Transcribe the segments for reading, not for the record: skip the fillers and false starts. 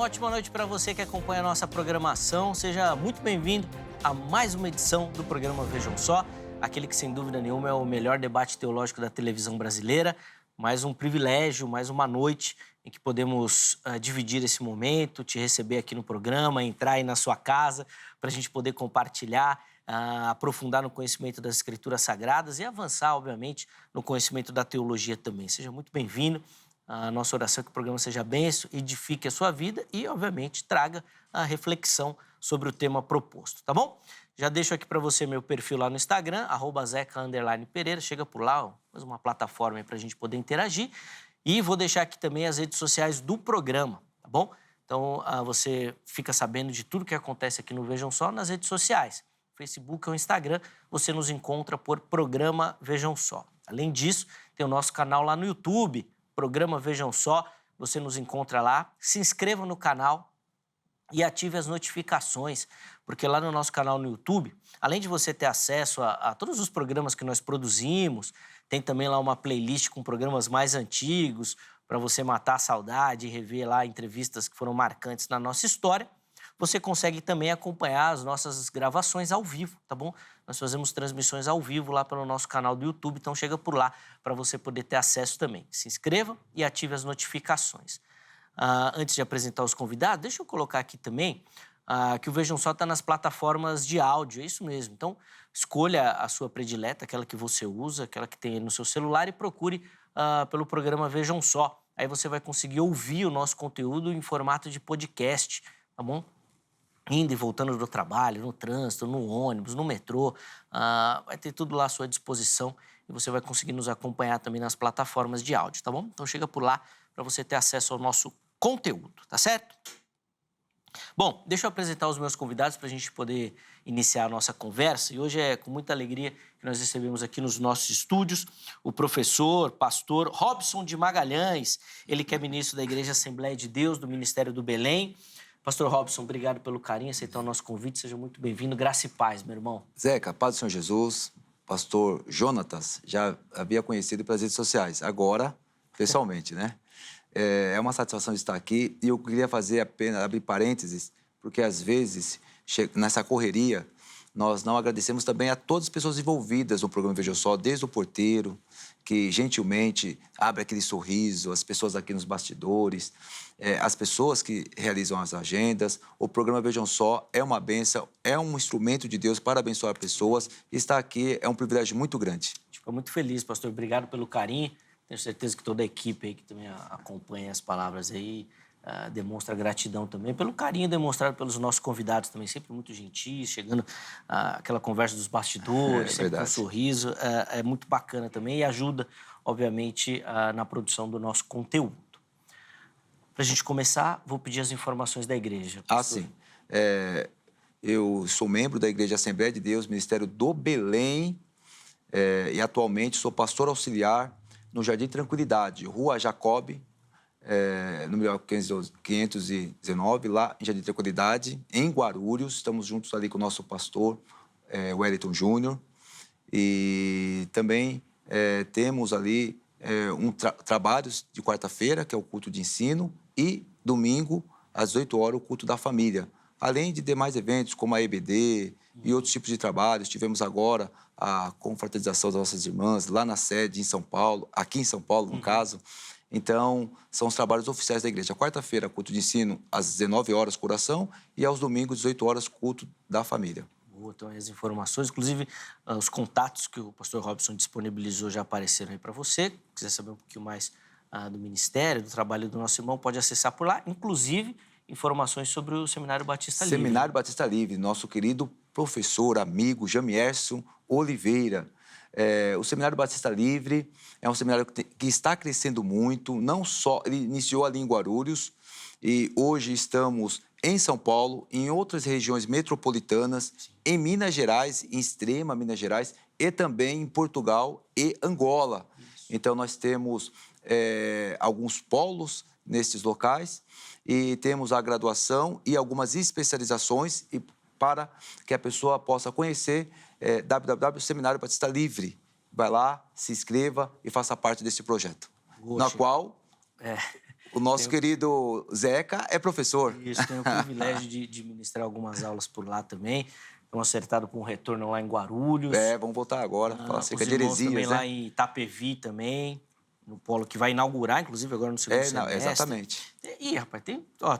ótima noite para você que acompanha a nossa programação. Seja muito bem-vindo a mais uma edição do programa Vejam Só, aquele que, sem dúvida nenhuma, é o melhor debate teológico da televisão brasileira. Mais um privilégio, mais uma noite em que podemos dividir esse momento, te receber aqui no programa, entrar aí na sua casa para a gente poder compartilhar, aprofundar no conhecimento das Escrituras Sagradas e avançar, obviamente, no conhecimento da teologia também. Seja muito bem-vindo. A nossa oração é que o programa seja bênção, edifique a sua vida e, obviamente, traga a reflexão sobre o tema proposto, tá bom? Já deixo aqui para você meu perfil lá no Instagram, @zeca_pereira. Chega por lá, mais uma plataforma para a gente poder interagir. E vou deixar aqui também as redes sociais do programa, tá bom? Então, você fica sabendo de tudo que acontece aqui no Vejam Só nas redes sociais. Facebook ou Instagram, você nos encontra por Programa Vejam Só. Além disso, tem o nosso canal lá no YouTube, Programa Vejam Só, você nos encontra lá. Se inscreva no canal e ative as notificações, porque lá no nosso canal no YouTube, além de você ter acesso a todos os programas que nós produzimos, tem também lá uma playlist com programas mais antigos, para você matar a saudade e rever lá entrevistas que foram marcantes na nossa história. Você consegue também acompanhar as nossas gravações ao vivo, tá bom? Nós fazemos transmissões ao vivo lá pelo nosso canal do YouTube, então chega por lá para você poder ter acesso também. Se inscreva e ative as notificações. Antes de apresentar os convidados, deixa eu colocar aqui também que o Vejam Só está nas plataformas de áudio, é isso mesmo. Então, escolha a sua predileta, aquela que você usa, aquela que tem aí no seu celular e procure pelo programa Vejam Só. Aí você vai conseguir ouvir o nosso conteúdo em formato de podcast, tá bom? Indo e voltando do trabalho, no trânsito, no ônibus, no metrô, vai ter tudo lá à sua disposição e você vai conseguir nos acompanhar também nas plataformas de áudio, tá bom? Então chega por lá para você ter acesso ao nosso conteúdo, tá certo? Bom, deixa eu apresentar os meus convidados para a gente poder iniciar a nossa conversa. E hoje é com muita alegria que nós recebemos aqui nos nossos estúdios o professor, pastor Robson de Magalhães, ele que é ministro da Igreja Assembleia de Deus, do Ministério do Belém. Pastor Robson, obrigado pelo carinho, aceitar o nosso convite. Seja muito bem-vindo. Graça e paz, meu irmão. Zeca, paz do Senhor Jesus. Pastor Jonatas, já havia conhecido pelas redes sociais. Agora, pessoalmente, né? É uma satisfação estar aqui. E eu queria fazer apenas, abrir parênteses, porque às vezes, nessa correria, nós não agradecemos também a todas as pessoas envolvidas no programa Veja Só, desde o porteiro, que gentilmente abre aquele sorriso, as pessoas aqui nos bastidores, as pessoas que realizam as agendas. O programa Vejam Só é uma bênção, é um instrumento de Deus para abençoar pessoas. E estar aqui é um privilégio muito grande. Fico muito feliz, pastor. Obrigado pelo carinho. Tenho certeza que toda a equipe aí que também acompanha as palavras aí demonstra gratidão também pelo carinho demonstrado pelos nossos convidados também, sempre muito gentis, chegando aquela conversa dos bastidores, sempre com um sorriso. É muito bacana também e ajuda, obviamente, na produção do nosso conteúdo. Para a gente começar, vou pedir as informações da igreja. Pastor. Sim. Eu sou membro da Igreja Assembleia de Deus, Ministério do Belém, e atualmente sou pastor auxiliar no Jardim Tranquilidade, Rua Jacob, número 519, lá em Jardim Tranquilidade, em Guarulhos. Estamos juntos ali com o nosso pastor, Wellington Júnior. E também temos ali trabalhos de quarta-feira, que é o culto de ensino, e domingo, às 8 horas, o culto da família. Além de demais eventos, como a EBD e outros tipos de trabalhos. Tivemos agora a confraternização das nossas irmãs lá na sede em São Paulo, aqui em São Paulo, no caso. Então, são os trabalhos oficiais da igreja. Quarta-feira, culto de ensino, às 19 horas, coração, e aos domingos, 18 horas, culto da família. Boa, então as informações, inclusive os contatos que o pastor Robson disponibilizou já apareceram aí para você. Se quiser saber um pouquinho mais do ministério, do trabalho do nosso irmão, pode acessar por lá, inclusive informações sobre o Seminário Batista Livre. Seminário Batista Livre, nosso querido professor, amigo, Jamierson Oliveira. O Seminário Batista Livre é um seminário que está crescendo muito, não só, ele iniciou ali em Guarulhos e hoje estamos em São Paulo, em outras regiões metropolitanas, sim, em Minas Gerais, em extrema Minas Gerais, e também em Portugal e Angola. Isso. Então, nós temos alguns polos nesses locais e temos a graduação e algumas especializações para que a pessoa possa conhecer www.seminário Batista Livre. Vai lá, se inscreva e faça parte desse projeto. Na qual O nosso querido Zeca é professor. Isso, tenho o privilégio de ministrar algumas aulas por lá também. Estão acertado com um retorno lá em Guarulhos. Vamos voltar agora, falar acerca Os de irmãos também heresias, lá né? em Itapevi também, no polo que vai inaugurar, inclusive, agora no segundo semestre. Exatamente. Ih, rapaz,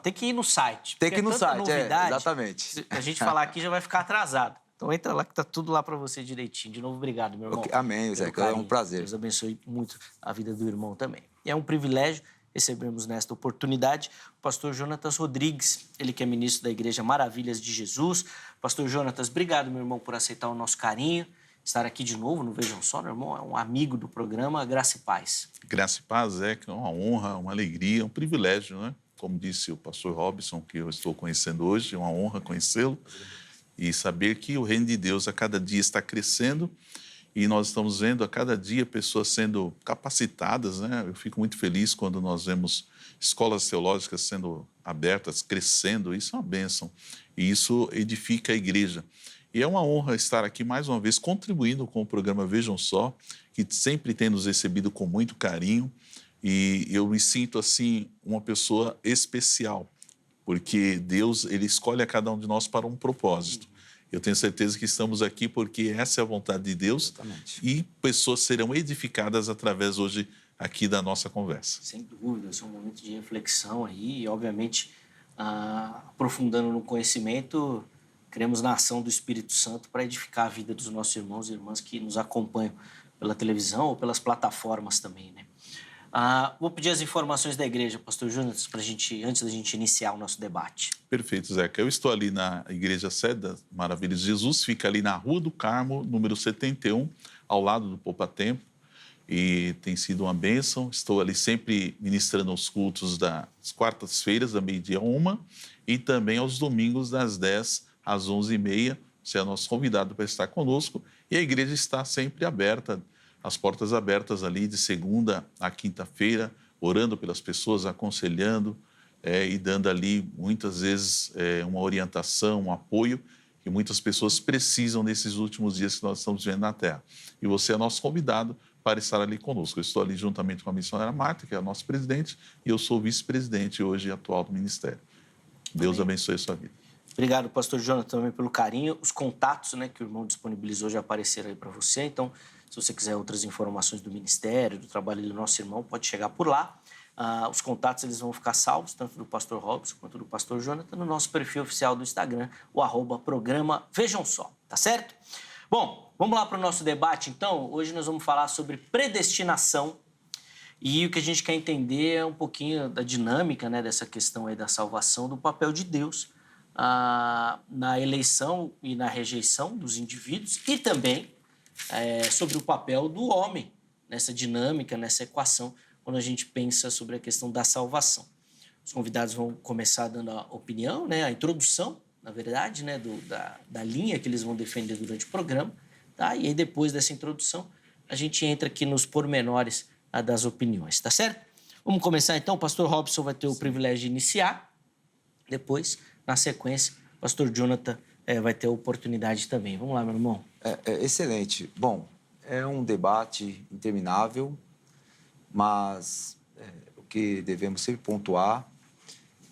tem que ir no site. Tem que ir no tanta site, novidade, exatamente. se a gente falar aqui já vai ficar atrasado. Então entra lá que tá tudo lá para você direitinho. De novo, obrigado, meu irmão. Amém, Zeca, é um prazer. Deus abençoe muito a vida do irmão também. E é um privilégio recebermos nesta oportunidade o pastor Jonatas Rodrigues, ele que é ministro da Igreja Maravilhas de Jesus. Pastor Jonatas, obrigado, meu irmão, por aceitar o nosso carinho, estar aqui de novo no Vejam Só, meu irmão, é um amigo do programa, graça e paz. Graça e paz, é uma honra, uma alegria, um privilégio, né? Como disse o pastor Robson, que eu estou conhecendo hoje, é uma honra conhecê-lo e saber que o reino de Deus a cada dia está crescendo e nós estamos vendo a cada dia pessoas sendo capacitadas, né? Eu fico muito feliz quando nós vemos escolas teológicas sendo abertas, crescendo, isso é uma bênção e isso edifica a igreja. E é uma honra estar aqui mais uma vez contribuindo com o programa Vejam Só, que sempre tem nos recebido com muito carinho e eu me sinto assim uma pessoa especial, porque Deus ele escolhe a cada um de nós para um propósito. Eu tenho certeza que estamos aqui porque essa é a vontade de Deus. Exatamente. E pessoas serão edificadas através hoje aqui da nossa conversa. Sem dúvida, esse é um momento de reflexão aí e, obviamente, aprofundando no conhecimento, cremos na ação do Espírito Santo para edificar a vida dos nossos irmãos e irmãs que nos acompanham pela televisão ou pelas plataformas também, né? Vou pedir as informações da igreja, pastor Jonas, antes da gente iniciar o nosso debate. Perfeito, Zeca. Eu estou ali na Igreja Sede das Maravilhas de Jesus, fica ali na Rua do Carmo, número 71, ao lado do Poupa Tempo, e tem sido uma bênção. Estou ali sempre ministrando os cultos das quartas-feiras, da meio-dia a 1, e também aos domingos, das 10 às 11h30. Você é nosso convidado para estar conosco, e a igreja está sempre aberta, as portas abertas ali de segunda a quinta-feira, orando pelas pessoas, aconselhando e dando ali, muitas vezes, uma orientação, um apoio que muitas pessoas precisam nesses últimos dias que nós estamos vivendo na Terra. E você é nosso convidado para estar ali conosco. Eu estou ali juntamente com a missionária Marta, que é a nossa presidente, e eu sou o vice-presidente hoje atual do Ministério. Deus abençoe a sua vida. Obrigado, pastor Jonathan, também pelo carinho. Os contatos, né, que o irmão disponibilizou já apareceram aí para você. Então, se você quiser outras informações do ministério, do trabalho do nosso irmão, pode chegar por lá. Os contatos eles vão ficar salvos, tanto do pastor Robson quanto do pastor Jonathan, no nosso perfil oficial do Instagram, o @programa Vejam Só, tá certo? Bom, vamos lá para o nosso debate, então. Hoje nós vamos falar sobre predestinação e o que a gente quer entender é um pouquinho da dinâmica, né, dessa questão aí da salvação, do papel de Deus na eleição e na rejeição dos indivíduos e também sobre o papel do homem nessa dinâmica, nessa equação, quando a gente pensa sobre a questão da salvação. Os convidados vão começar dando a opinião, né, a introdução, na verdade, né, da linha que eles vão defender durante o programa, tá? E aí, depois dessa introdução, a gente entra aqui nos pormenores das opiniões, tá certo? Vamos começar, então. O pastor Robson vai ter o privilégio de iniciar. Depois, na sequência, o pastor Jonathan vai ter a oportunidade também. Vamos lá, meu irmão. Excelente. Bom, é um debate interminável, mas o que devemos sempre pontuar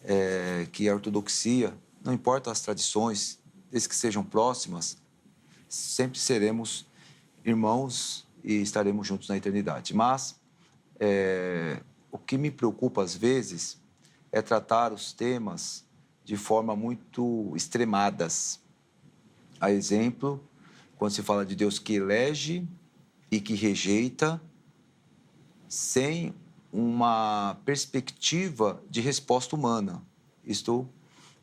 é que a ortodoxia, não importa as tradições, desde que sejam próximas, sempre seremos irmãos e estaremos juntos na eternidade. Mas o que me preocupa às vezes é tratar os temas de forma muito extremadas. A exemplo, quando se fala de Deus que elege e que rejeita, sem uma perspectiva de resposta humana. Isto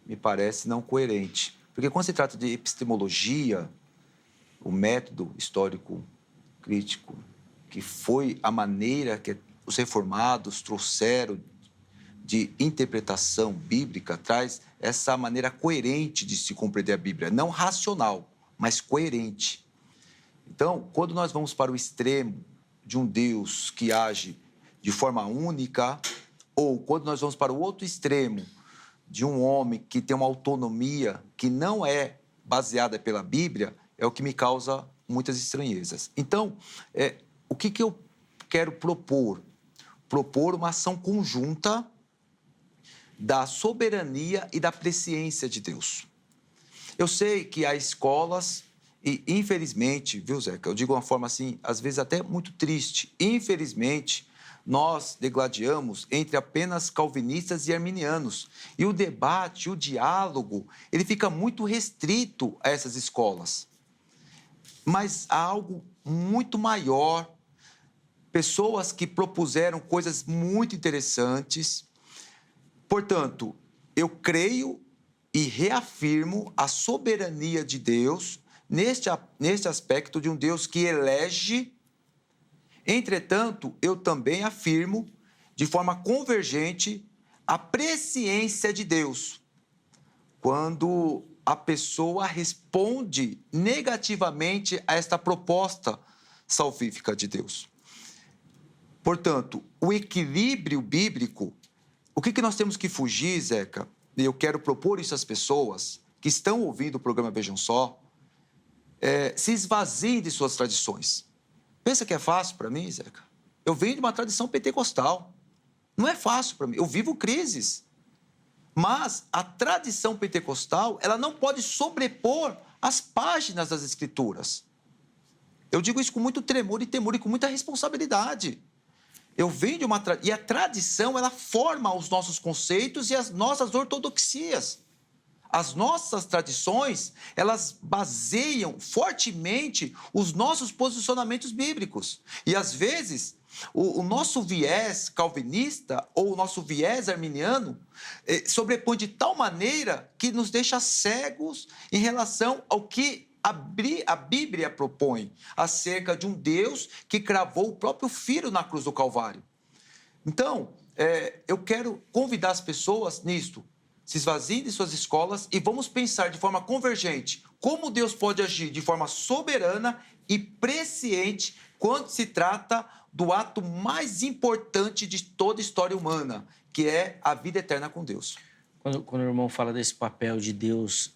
me parece não coerente. Porque quando se trata de epistemologia, o método histórico crítico, que foi a maneira que os reformados trouxeram de interpretação bíblica, traz essa maneira coerente de se compreender a Bíblia. Não racional, mas coerente. Então, quando nós vamos para o extremo de um Deus que age de forma única, ou quando nós vamos para o outro extremo de um homem que tem uma autonomia que não é baseada pela Bíblia, é o que me causa muitas estranhezas. Então, o que eu quero propor? Propor uma ação conjunta da soberania e da presciência de Deus. Eu sei que há escolas e, infelizmente, viu, Zeca, eu digo de uma forma assim, às vezes até muito triste, infelizmente, nós degladiamos entre apenas calvinistas e arminianos. E o debate, o diálogo, ele fica muito restrito a essas escolas. Mas há algo muito maior, pessoas que propuseram coisas muito interessantes. Portanto, eu creio e reafirmo a soberania de Deus neste aspecto de um Deus que elege. Entretanto, eu também afirmo, de forma convergente, a presciência de Deus, quando a pessoa responde negativamente a esta proposta salvífica de Deus. Portanto, o equilíbrio bíblico, o que nós temos que fugir, Zeca? E eu quero propor isso às pessoas que estão ouvindo o programa Vejam Só, se esvaziem de suas tradições. Pensa que é fácil para mim, Zeca? Eu venho de uma tradição pentecostal. Não é fácil para mim. Eu vivo crises. Mas a tradição pentecostal, ela não pode sobrepor as páginas das Escrituras. Eu digo isso com muito tremor e temor e com muita responsabilidade. Eu venho de uma... E a tradição, ela forma os nossos conceitos e as nossas ortodoxias. As nossas tradições, elas baseiam fortemente os nossos posicionamentos bíblicos. E, às vezes, o nosso viés calvinista ou o nosso viés arminiano sobrepõe de tal maneira que nos deixa cegos em relação ao que a Bíblia propõe acerca de um Deus que cravou o próprio Filho na cruz do Calvário. Então, eu quero convidar as pessoas nisto. Se esvaziem de suas escolas e vamos pensar de forma convergente como Deus pode agir de forma soberana e presciente quando se trata do ato mais importante de toda a história humana, que é a vida eterna com Deus. Quando o irmão fala desse papel de Deus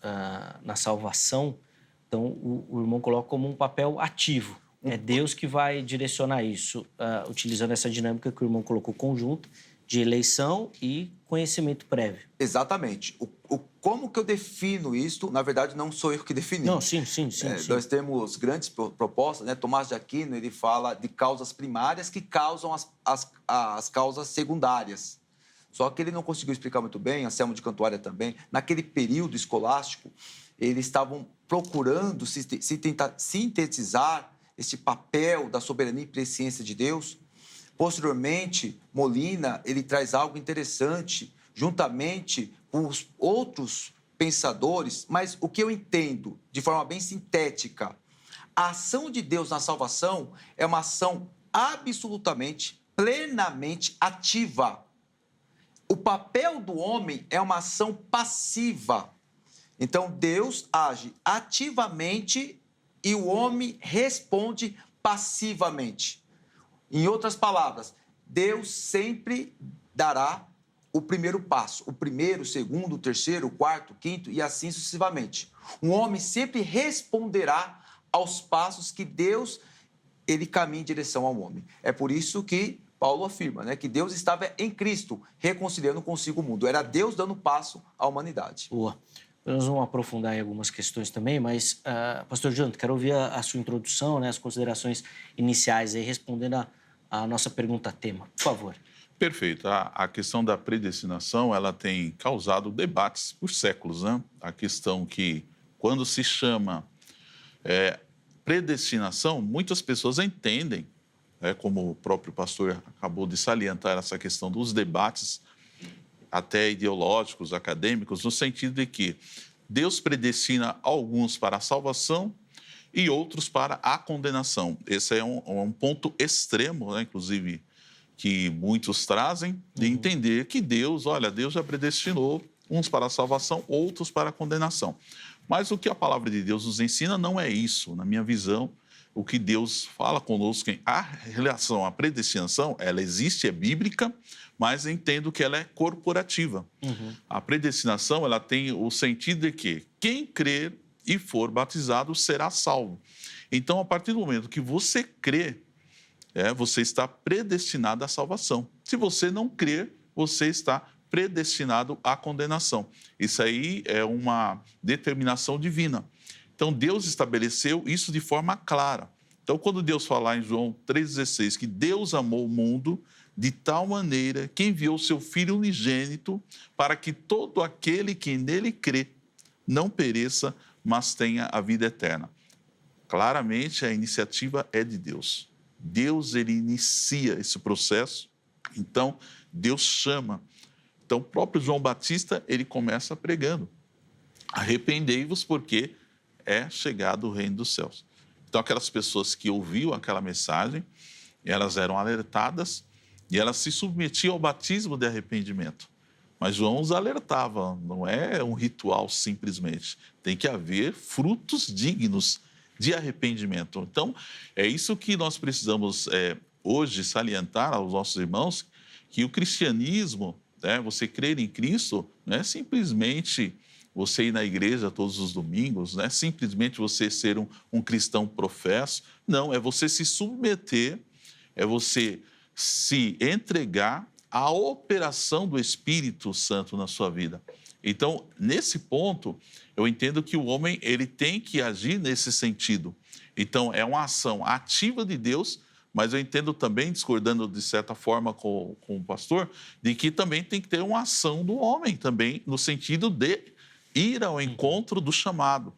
na salvação, então o irmão coloca como um papel ativo. É Deus que vai direcionar isso, utilizando essa dinâmica que o irmão colocou conjunta, de eleição e conhecimento prévio. Exatamente. Como que eu defino isso? Na verdade, não sou eu que defini. Não, sim. Nós temos grandes propostas, né? Tomás de Aquino, ele fala de causas primárias que causam as causas secundárias. Só que ele não conseguiu explicar muito bem, Anselmo de Cantuária também. Naquele período escolástico, eles estavam procurando tentar sintetizar esse papel da soberania e presciência de Deus. Posteriormente, Molina, ele traz algo interessante, juntamente com os outros pensadores, mas o que eu entendo, de forma bem sintética, a ação de Deus na salvação é uma ação absolutamente, plenamente ativa. O papel do homem é uma ação passiva. Então, Deus age ativamente e o homem responde passivamente. Em outras palavras, Deus sempre dará o primeiro passo, o primeiro, o segundo, o terceiro, o quarto, o quinto e assim sucessivamente. Um homem sempre responderá aos passos que Deus ele caminha em direção ao homem. É por isso que Paulo afirma, né, que Deus estava em Cristo, reconciliando consigo o mundo. Era Deus dando passo à humanidade. Boa. Nós vamos aprofundar em algumas questões também, mas, pastor Jonathan, quero ouvir a sua introdução, né, as considerações iniciais, aí, respondendo a nossa pergunta-tema. Por favor. Perfeito. A questão da predestinação, ela tem causado debates por séculos, né? A questão que, quando se chama predestinação, muitas pessoas entendem, como o próprio pastor acabou de salientar, essa questão dos debates até ideológicos, acadêmicos, no sentido de que Deus predestina alguns para a salvação e outros para a condenação. Esse é um ponto extremo, né, inclusive, que muitos trazem, de entender que Deus já predestinou uns para a salvação, outros para a condenação. Mas o que a palavra de Deus nos ensina não é isso. Na minha visão, o que Deus fala conosco em relação à predestinação, ela existe, é bíblica, mas entendo que ela é corporativa. A predestinação, ela tem o sentido de que quem crer e for batizado será salvo. Então, a partir do momento que você crê, você está predestinado à salvação. Se você não crer, você está predestinado à condenação. Isso aí é uma determinação divina. Então, Deus estabeleceu isso de forma clara. Então, quando Deus fala em João 3,16 que Deus amou o mundo de tal maneira que enviou o seu Filho unigênito para que todo aquele que nele crê não pereça, mas tenha a vida eterna. Claramente, a iniciativa é de Deus. Deus, ele inicia esse processo, então Deus chama. Então, o próprio João Batista, ele começa pregando: arrependei-vos porque é chegado o reino dos céus. Então, aquelas pessoas que ouviam aquela mensagem, elas eram alertadas e elas se submetiam ao batismo de arrependimento. Mas João os alertava, não é um ritual simplesmente. Tem que haver frutos dignos de arrependimento. Então, é isso que nós precisamos hoje salientar aos nossos irmãos, que o cristianismo, você crer em Cristo, não é simplesmente você ir na igreja todos os domingos, não é simplesmente você ser um cristão professo. Não, é você se submeter, é você se entregar à operação do Espírito Santo na sua vida. Então, nesse ponto, eu entendo que o homem ele tem que agir nesse sentido. Então, é uma ação ativa de Deus, mas eu entendo também, discordando de certa forma com o pastor, de que também tem que ter uma ação do homem também, no sentido de ir ao encontro do chamado.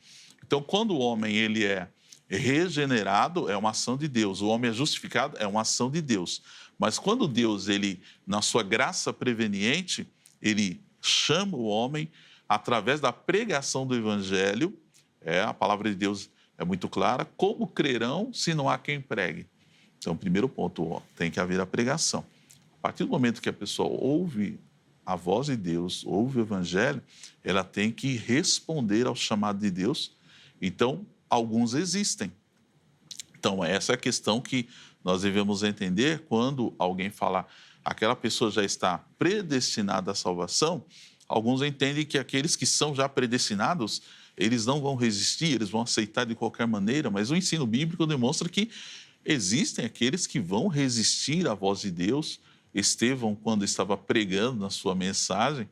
Então, quando o homem ele é regenerado, é uma ação de Deus. O homem é justificado, é uma ação de Deus. Mas quando Deus, ele, na sua graça preveniente, ele chama o homem através da pregação do evangelho, a palavra de Deus é muito clara: como crerão se não há quem pregue? Então, primeiro ponto, tem que haver a pregação. A partir do momento que a pessoa ouve a voz de Deus, ouve o evangelho, ela tem que responder ao chamado de Deus. Então, alguns existem. Então, essa é a questão que nós devemos entender quando alguém fala aquela pessoa já está predestinada à salvação. Alguns entendem que aqueles que são já predestinados, eles não vão resistir, eles vão aceitar de qualquer maneira, mas o ensino bíblico demonstra que existem aqueles que vão resistir à voz de Deus. Estevão, quando estava pregando na sua mensagem,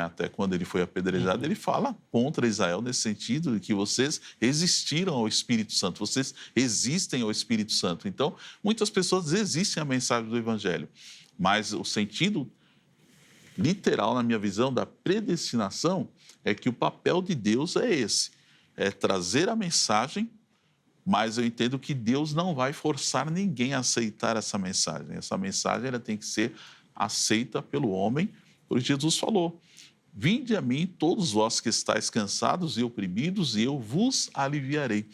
até quando ele foi apedrejado, ele fala contra Israel nesse sentido de que vocês resistiram ao Espírito Santo, vocês resistem ao Espírito Santo. Então, muitas pessoas resistem à mensagem do Evangelho, mas o sentido literal, na minha visão, da predestinação é que o papel de Deus é esse, é trazer a mensagem, mas eu entendo que Deus não vai forçar ninguém a aceitar essa mensagem. Essa mensagem ela tem que ser aceita pelo homem, porque Jesus falou: vinde a mim todos vós que estáis cansados e oprimidos, e eu vos aliviarei.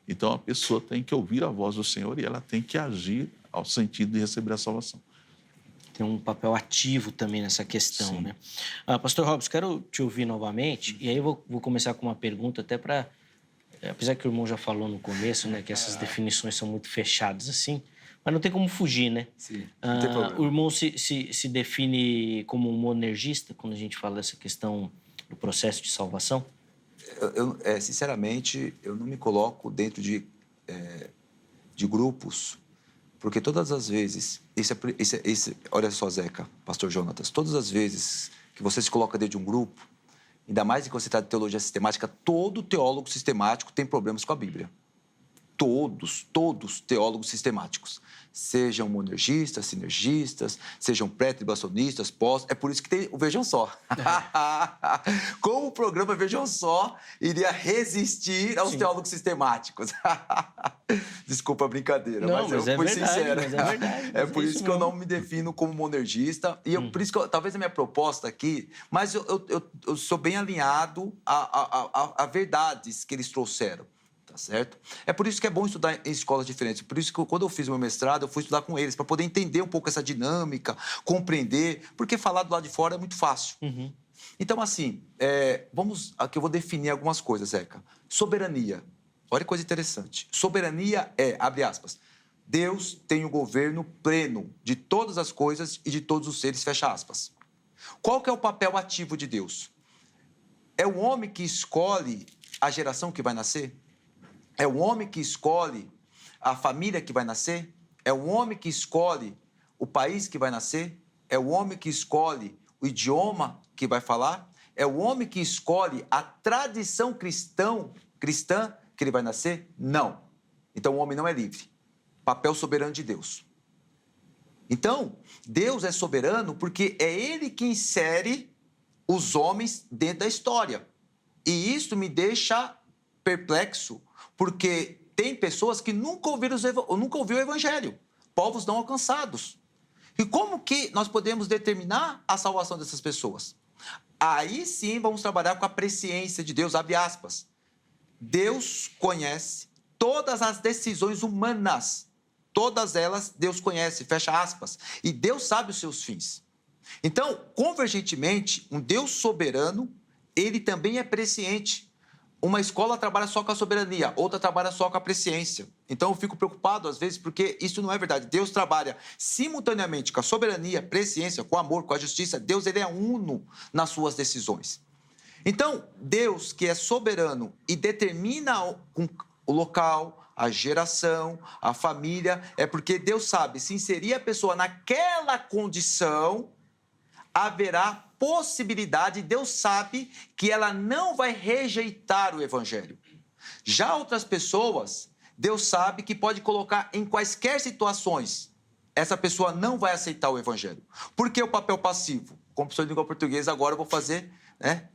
Então, a pessoa tem que ouvir a voz do Senhor e ela tem que agir ao sentido de receber a salvação. Tem um papel ativo também nessa questão, Sim. né? Pastor Robson, quero te ouvir novamente, e aí eu vou começar com uma pergunta até para... Apesar que o irmão já falou no começo, né, que essas definições são muito fechadas assim, mas não tem como fugir, né? Sim, não tem problema. O irmão se define como um monergista quando a gente fala dessa questão do processo de salvação? Sinceramente, eu não me coloco dentro de grupos, porque todas as vezes... olha só, Zeca, pastor Jonatas, todas as vezes que você se coloca dentro de um grupo, ainda mais em que você está de teologia sistemática, todo teólogo sistemático tem problemas com a Bíblia. Todos teólogos sistemáticos. Sejam monergistas, sinergistas, sejam pré-tribulacionistas, pós... É por isso que tem o Vejam Só. Como o programa Vejam Só iria resistir aos teólogos sistemáticos? Desculpa a brincadeira, não, mas eu fui sincero. Mas é verdade. É por isso que eu não me defino como monergista. E por isso que talvez a minha proposta aqui... Mas eu sou bem alinhado a verdades que eles trouxeram. Tá certo? É por isso que é bom estudar em escolas diferentes. Por isso que quando eu fiz o meu mestrado, eu fui estudar com eles, para poder entender um pouco essa dinâmica, compreender, porque falar do lado de fora é muito fácil. Então, assim, aqui eu vou definir algumas coisas, Zeca. Soberania. Olha que coisa interessante. Soberania abre aspas, Deus tem o governo pleno de todas as coisas e de todos os seres, fecha aspas. Qual que é o papel ativo de Deus? É o homem que escolhe a geração que vai nascer? É o homem que escolhe a família que vai nascer? É o homem que escolhe o país que vai nascer? É o homem que escolhe o idioma que vai falar? É o homem que escolhe a tradição cristã que ele vai nascer? Não. Então, o homem não é livre. Papel soberano de Deus. Então, Deus é soberano porque é Ele que insere os homens dentro da história. E isso me deixa perplexo, porque tem pessoas que nunca ouviram o Evangelho, povos não alcançados. E como que nós podemos determinar a salvação dessas pessoas? Aí sim vamos trabalhar com a presciência de Deus, abre aspas. Deus conhece todas as decisões humanas. Todas elas Deus conhece, fecha aspas. E Deus sabe os seus fins. Então, convergentemente, um Deus soberano, ele também é presciente. Uma escola trabalha só com a soberania, outra trabalha só com a presciência. Então, eu fico preocupado, às vezes, porque isso não é verdade. Deus trabalha simultaneamente com a soberania, presciência, com o amor, com a justiça. Deus, ele é uno nas suas decisões. Então, Deus, que é soberano e determina o local, a geração, a família, é porque Deus sabe, se inserir a pessoa naquela condição, haverá possibilidade, Deus sabe que ela não vai rejeitar o Evangelho. Já outras pessoas, Deus sabe que pode colocar em quaisquer situações, essa pessoa não vai aceitar o Evangelho. Por que o papel passivo? Como professor de língua portuguesa, agora eu vou fazer, né?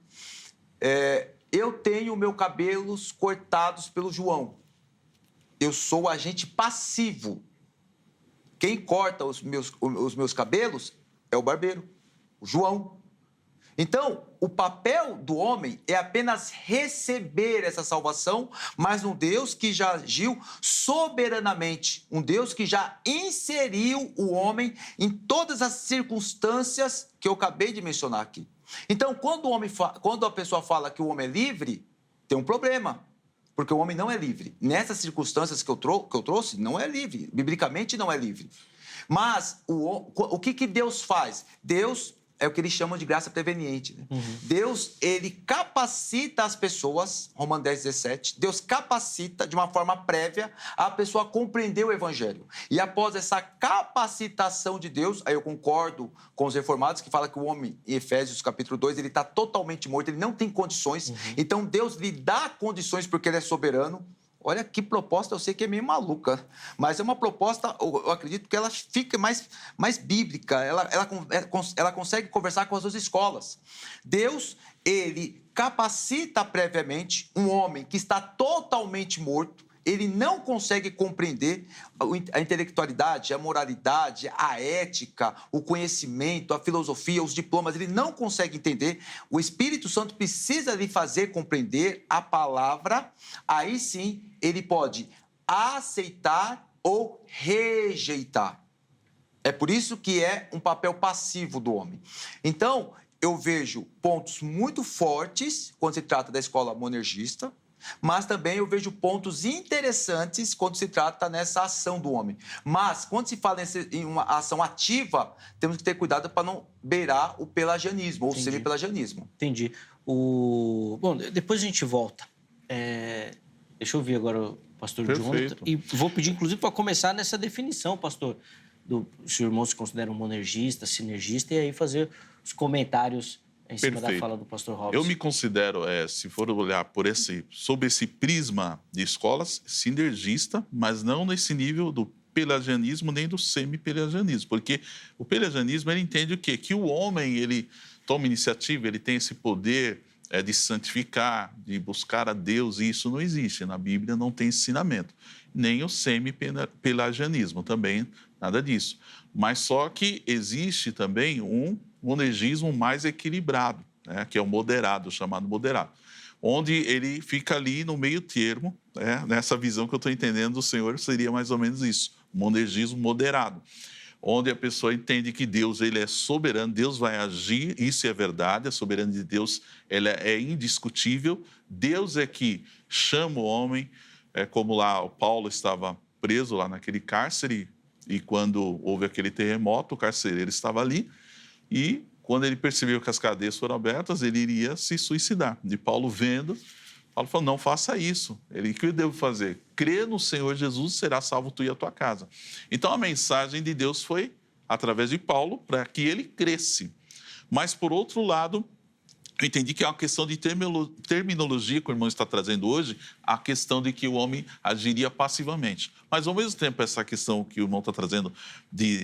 Eu tenho meus cabelos cortados pelo João. Eu sou o agente passivo. Quem corta os meus cabelos é o barbeiro, o João. Então, o papel do homem é apenas receber essa salvação, mas um Deus que já agiu soberanamente, um Deus que já inseriu o homem em todas as circunstâncias que eu acabei de mencionar aqui. Então, quando a pessoa fala que o homem é livre, tem um problema. Porque o homem não é livre. Nessas circunstâncias que eu trouxe, não é livre. Biblicamente, não é livre. Mas o que Deus faz? Deus é o que eles chamam de graça preveniente. Né? Deus, ele capacita as pessoas, Romanos 10, 17, Deus capacita de uma forma prévia a pessoa a compreender o Evangelho. E após essa capacitação de Deus, aí eu concordo com os reformados que falam que o homem, em Efésios capítulo 2, ele está totalmente morto, ele não tem condições. Então Deus lhe dá condições porque ele é soberano. Olha que proposta, eu sei que é meio maluca, mas é uma proposta, eu acredito que ela fica mais bíblica, ela consegue conversar com as duas escolas. Deus, ele capacita previamente um homem que está totalmente morto, ele não consegue compreender a intelectualidade, a moralidade, a ética, o conhecimento, a filosofia, os diplomas, ele não consegue entender. O Espírito Santo precisa lhe fazer compreender a palavra, aí sim ele pode aceitar ou rejeitar. É por isso que é um papel passivo do homem. Então, eu vejo pontos muito fortes quando se trata da escola monergista, mas também eu vejo pontos interessantes quando se trata nessa ação do homem. Mas, quando se fala em uma ação ativa, temos que ter cuidado para não beirar o pelagianismo, ou o semi-pelagianismo. Entendi. Bom, depois a gente volta. Deixa eu ouvir agora o pastor Jonathan. E vou pedir, inclusive, para começar nessa definição, pastor, se o irmão se considera um monergista, sinergista, e aí fazer os comentários em cima da fala do pastor Robson. Eu me considero, se for olhar sob esse prisma de escolas, sinergista, mas não nesse nível do pelagianismo nem do semi-pelagianismo, porque o pelagianismo, ele entende o quê? Que o homem, ele toma iniciativa, ele tem esse poder de se santificar, de buscar a Deus, e isso não existe. Na Bíblia não tem ensinamento. Nem o semi-pelagianismo, também nada disso. Mas só que existe também um monergismo mais equilibrado, né, que é o moderado, chamado moderado, onde ele fica ali no meio termo, né, nessa visão que eu estou entendendo do Senhor, seria mais ou menos isso, monergismo moderado, onde a pessoa entende que Deus, ele é soberano, Deus vai agir, isso é verdade, a soberania de Deus, ela é indiscutível, Deus é que chama o homem, como lá o Paulo estava preso lá naquele cárcere, e quando houve aquele terremoto, o carcereiro estava ali, e quando ele percebeu que as cadeias foram abertas, ele iria se suicidar. E Paulo vendo, Paulo falou, não faça isso. Ele, o que eu devo fazer? Crê no Senhor Jesus, será salvo tu e a tua casa. Então, a mensagem de Deus foi, através de Paulo, para que ele cresce. Mas, por outro lado, eu entendi que é uma questão de terminologia que o irmão está trazendo hoje, a questão de que o homem agiria passivamente. Mas, ao mesmo tempo, essa questão que o irmão está trazendo,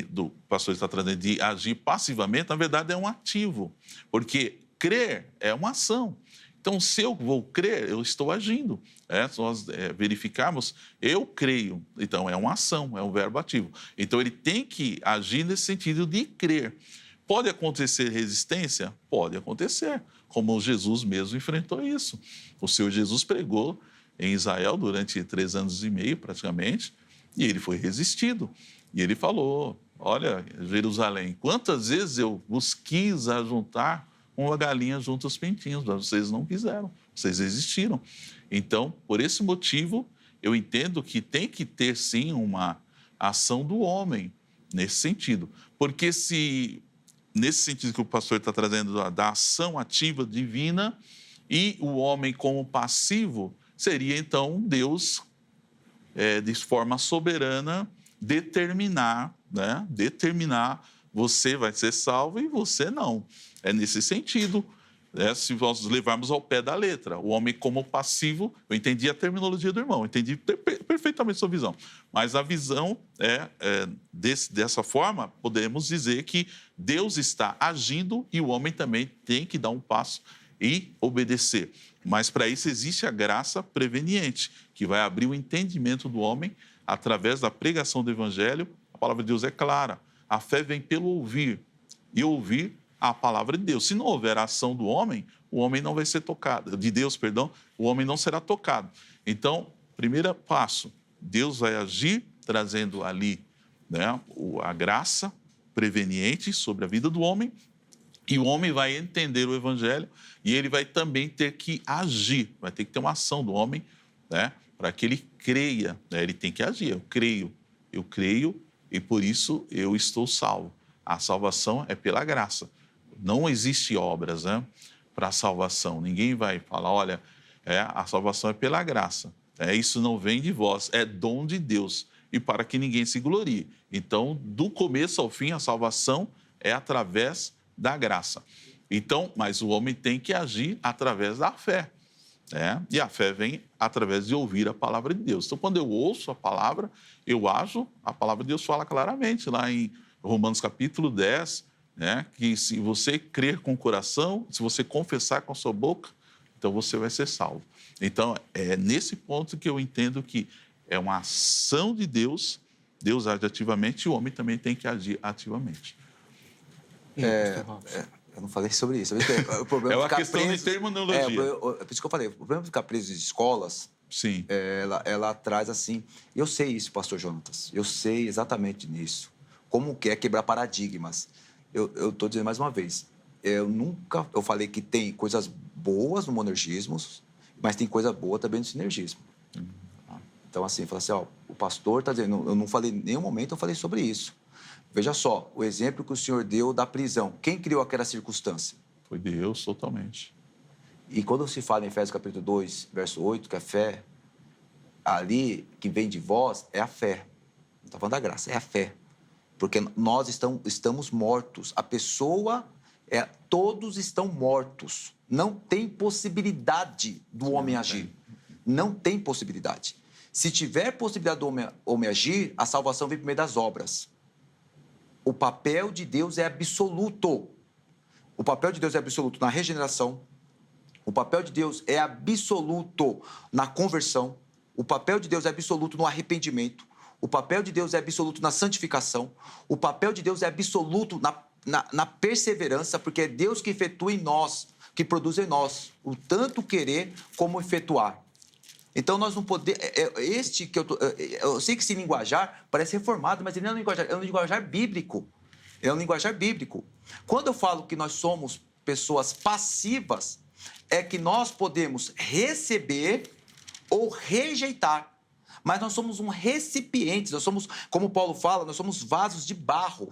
do pastor está trazendo, de agir passivamente, na verdade, é um ativo. Porque crer é uma ação. Então, se eu vou crer, eu estou agindo. Se nós verificarmos, eu creio. Então, é uma ação, é um verbo ativo. Então, ele tem que agir nesse sentido de crer. Pode acontecer resistência? Pode acontecer, como Jesus mesmo enfrentou isso. O Senhor Jesus pregou em Israel durante 3 anos e meio, praticamente, e ele foi resistido. E ele falou, olha, Jerusalém, quantas vezes eu vos quis ajuntar uma galinha junto aos pintinhos, mas vocês não quiseram, vocês resistiram. Então, por esse motivo, eu entendo que tem que ter, sim, uma ação do homem nesse sentido. Porque se, nesse sentido que o pastor está trazendo, da ação ativa divina, e o homem como passivo, seria, então, Deus, de forma soberana, determinar, você vai ser salvo e você não. É nesse sentido, se nós levarmos ao pé da letra. O homem como passivo, eu entendi a terminologia do irmão, entendi perfeitamente sua visão. Mas a visão dessa forma, podemos dizer que Deus está agindo e o homem também tem que dar um passo e obedecer. Mas para isso existe a graça preveniente, que vai abrir o entendimento do homem através da pregação do evangelho. A palavra de Deus é clara. A fé vem pelo ouvir, e ouvir a palavra de Deus. Se não houver ação do homem, o homem não vai ser tocado. De Deus, perdão, o homem não será tocado. Então, primeiro passo, Deus vai agir trazendo ali a graça preveniente sobre a vida do homem, e o homem vai entender o evangelho, e ele vai também ter que agir, vai ter que ter uma ação do homem, para que ele creia. Ele tem que agir. Eu creio, e por isso eu estou salvo. A salvação é pela graça. Não existe obras para a salvação. Ninguém vai falar, olha, a salvação é pela graça. Isso não vem de vós, é dom de Deus. E para que ninguém se glorie. Então, do começo ao fim, a salvação é através da graça. Então, mas o homem tem que agir através da fé. E a fé vem através de ouvir a palavra de Deus. Então, quando eu ouço a palavra, eu ajo, a palavra de Deus fala claramente lá em Romanos capítulo 10, que se você crer com o coração, se você confessar com a sua boca, então você vai ser salvo. Então, é nesse ponto que eu entendo que é uma ação de Deus, Deus age ativamente e o homem também tem que agir ativamente. Eu não falei sobre isso. O problema é uma questão de terminologia. Por isso que eu falei, o problema de ficar preso em escolas, sim, ela traz assim... Eu sei isso, pastor Jonatas, eu sei exatamente nisso. Como que é quebrar paradigmas. Eu estou dizendo mais uma vez, eu falei que tem coisas boas no monergismo, mas tem coisa boa também no sinergismo. Então, assim, eu falei assim, o pastor está dizendo, eu não falei em nenhum momento, eu falei sobre isso. Veja só, o exemplo que o senhor deu da prisão. Quem criou aquela circunstância? Foi Deus, totalmente. E quando se fala em Efésios capítulo 2, verso 8, que a fé, ali, que vem de vós, é a fé. Não está falando da graça, é a fé. Porque nós estamos mortos. A pessoa, todos estão mortos. Não tem possibilidade do homem agir. Não tem possibilidade. Se tiver possibilidade do homem agir, a salvação vem por meio das obras. O papel de Deus é absoluto. O papel de Deus é absoluto na regeneração. O papel de Deus é absoluto na conversão. O papel de Deus é absoluto no arrependimento. O papel de Deus é absoluto na santificação. O papel de Deus é absoluto na perseverança, porque é Deus que efetua em nós, que produz em nós, o tanto querer como efetuar. Então, nós não podemos... Eu sei que esse linguajar parece reformado, mas ele não é um linguajar bíblico. É um linguajar bíblico. Quando eu falo que nós somos pessoas passivas, é que nós podemos receber ou rejeitar. Mas nós somos um recipiente, nós somos, como Paulo fala, nós somos vasos de barro.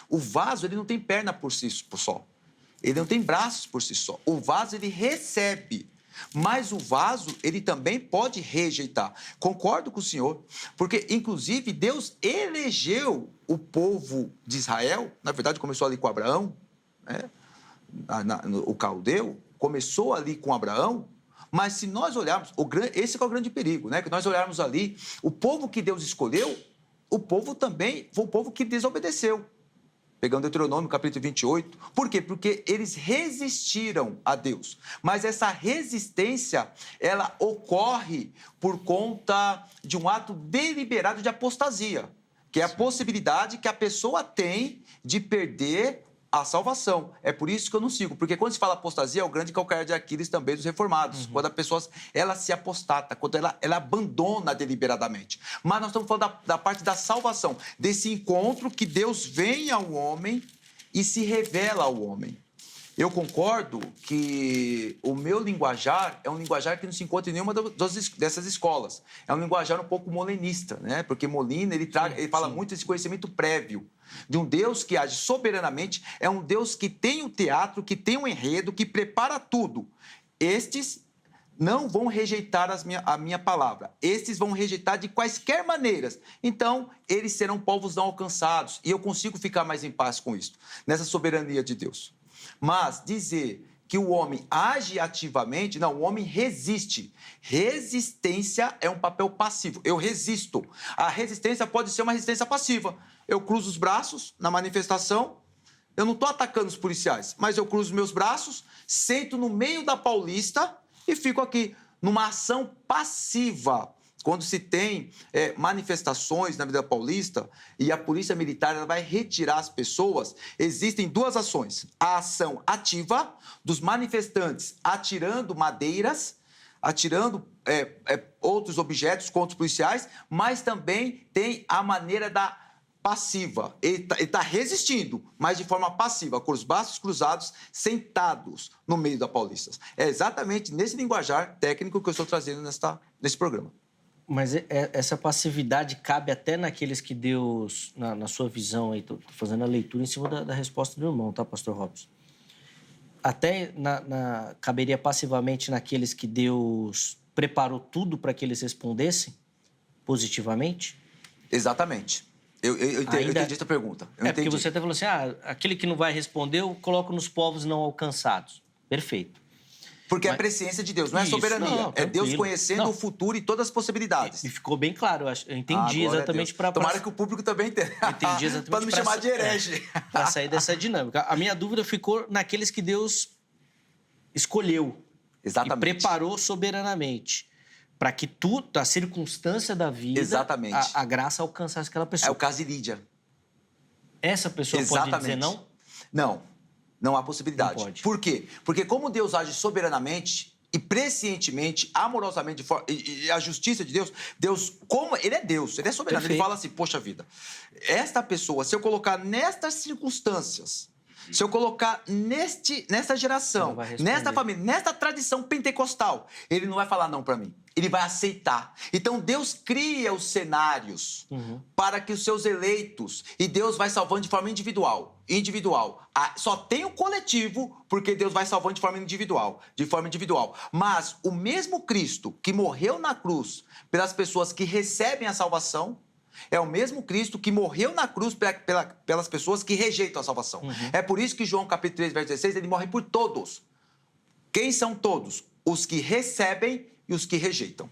O vaso, ele não tem perna por só. Ele não tem braços por si só. O vaso, ele recebe. Mas o vaso, ele também pode rejeitar. Concordo com o senhor, porque, inclusive, Deus elegeu o povo de Israel, na verdade, começou ali com Abraão, né? O caldeu começou ali com Abraão, mas se nós olharmos, esse é o grande perigo, né? Que nós olharmos ali, o povo que Deus escolheu, o povo também foi o povo que desobedeceu. Pegando Deuteronômio, capítulo 28. Por quê? Porque eles resistiram a Deus. Mas essa resistência, ela ocorre por conta de um ato deliberado de apostasia, que é a possibilidade que a pessoa tem de perder a salvação. É por isso que eu não sigo. Porque quando se fala apostasia, é o grande calcanhar de Aquiles também dos reformados. Quando a pessoa ela se apostata, quando ela abandona deliberadamente. Mas nós estamos falando da parte da salvação, desse encontro que Deus vem ao homem e se revela ao homem. Eu concordo que o meu linguajar é um linguajar que não se encontra em nenhuma dessas escolas. É um linguajar um pouco molinista, né? Porque Molina, ele fala muito desse conhecimento prévio de um Deus que age soberanamente, é um Deus que tem o teatro, que tem o enredo, que prepara tudo. Estes não vão rejeitar a minha palavra. Estes vão rejeitar de quaisquer maneiras. Então, eles serão povos não alcançados. E eu consigo ficar mais em paz com isso, nessa soberania de Deus. Mas dizer que o homem age ativamente, não, o homem resiste. Resistência é um papel passivo. Eu resisto. A resistência pode ser uma resistência passiva. Eu cruzo os braços na manifestação, eu não estou atacando os policiais, mas eu cruzo meus braços, sento no meio da Paulista e fico aqui numa ação passiva. Quando se tem manifestações na Avenida Paulista e a polícia militar ela vai retirar as pessoas, existem duas ações. A ação ativa dos manifestantes atirando madeiras, atirando outros objetos contra os policiais, mas também tem a maneira da passiva. Ele está resistindo, mas de forma passiva, com os braços cruzados, sentados no meio da Paulista. É exatamente nesse linguajar técnico que eu estou trazendo nesse programa. Mas essa passividade cabe até naqueles que Deus, na sua visão, estou fazendo a leitura em cima da resposta do irmão, tá, pastor Robson? Até caberia passivamente naqueles que Deus preparou tudo para que eles respondessem positivamente? Exatamente. Eu entendi essa pergunta. Porque você até falou assim, aquele que não vai responder, eu coloco nos povos não alcançados. Perfeito. Porque é a presciência de Deus, não é soberania. Não, é Deus conhecendo o futuro e todas as possibilidades. E ficou bem claro, eu entendi exatamente para... Tomara que o público também entenda. Entendi exatamente para não me chamar de herege. Para sair dessa dinâmica. A minha dúvida ficou naqueles que Deus escolheu. Exatamente. E preparou soberanamente. Para que a circunstância da vida, exatamente, a graça alcançasse aquela pessoa. É o caso de Lídia. Essa pessoa pode dizer não? Não há possibilidade. Não pode. Por quê? Porque como Deus age soberanamente e prescientemente, amorosamente, e a justiça de Deus, como ele é Deus, ele é soberano. Perfeito. Ele fala assim, poxa vida, esta pessoa, se eu colocar nestas circunstâncias, se eu colocar nesta geração, nesta família, nesta tradição pentecostal, ele não vai falar não para mim. Ele vai aceitar. Então, Deus cria os cenários para que os seus eleitos... E Deus vai salvando de forma individual. Só tem o coletivo porque Deus vai salvando de forma individual. Mas o mesmo Cristo que morreu na cruz pelas pessoas que recebem a salvação... É o mesmo Cristo que morreu na cruz pelas pessoas que rejeitam a salvação. É por isso que João capítulo 3, verso 16, ele morre por todos. Quem são todos? Os que recebem e os que rejeitam.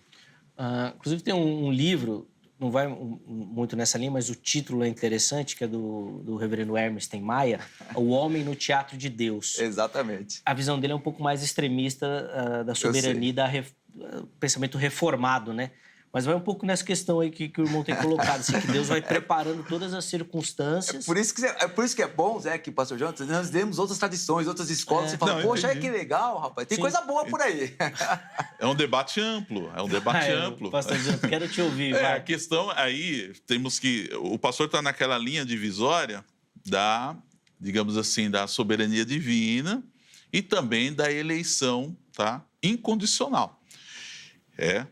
Inclusive tem um livro, não vai muito nessa linha, mas o título é interessante, que é do reverendo Hermes Ten Maia, O Homem no Teatro de Deus. Exatamente. A visão dele é um pouco mais extremista da soberania do pensamento reformado, né? Mas vai um pouco nessa questão aí que o irmão tem colocado, assim, que Deus vai preparando todas as circunstâncias. Por isso que é bom, Zé, que pastor Jonathan, nós vemos outras tradições, outras escolas, você fala, poxa, que legal, rapaz, tem coisa boa por aí. É um debate amplo, amplo. Pastor Jonathan, quero te ouvir. Vai. A questão aí, temos que... O pastor está naquela linha divisória digamos assim, da soberania divina e também da eleição, tá, incondicional.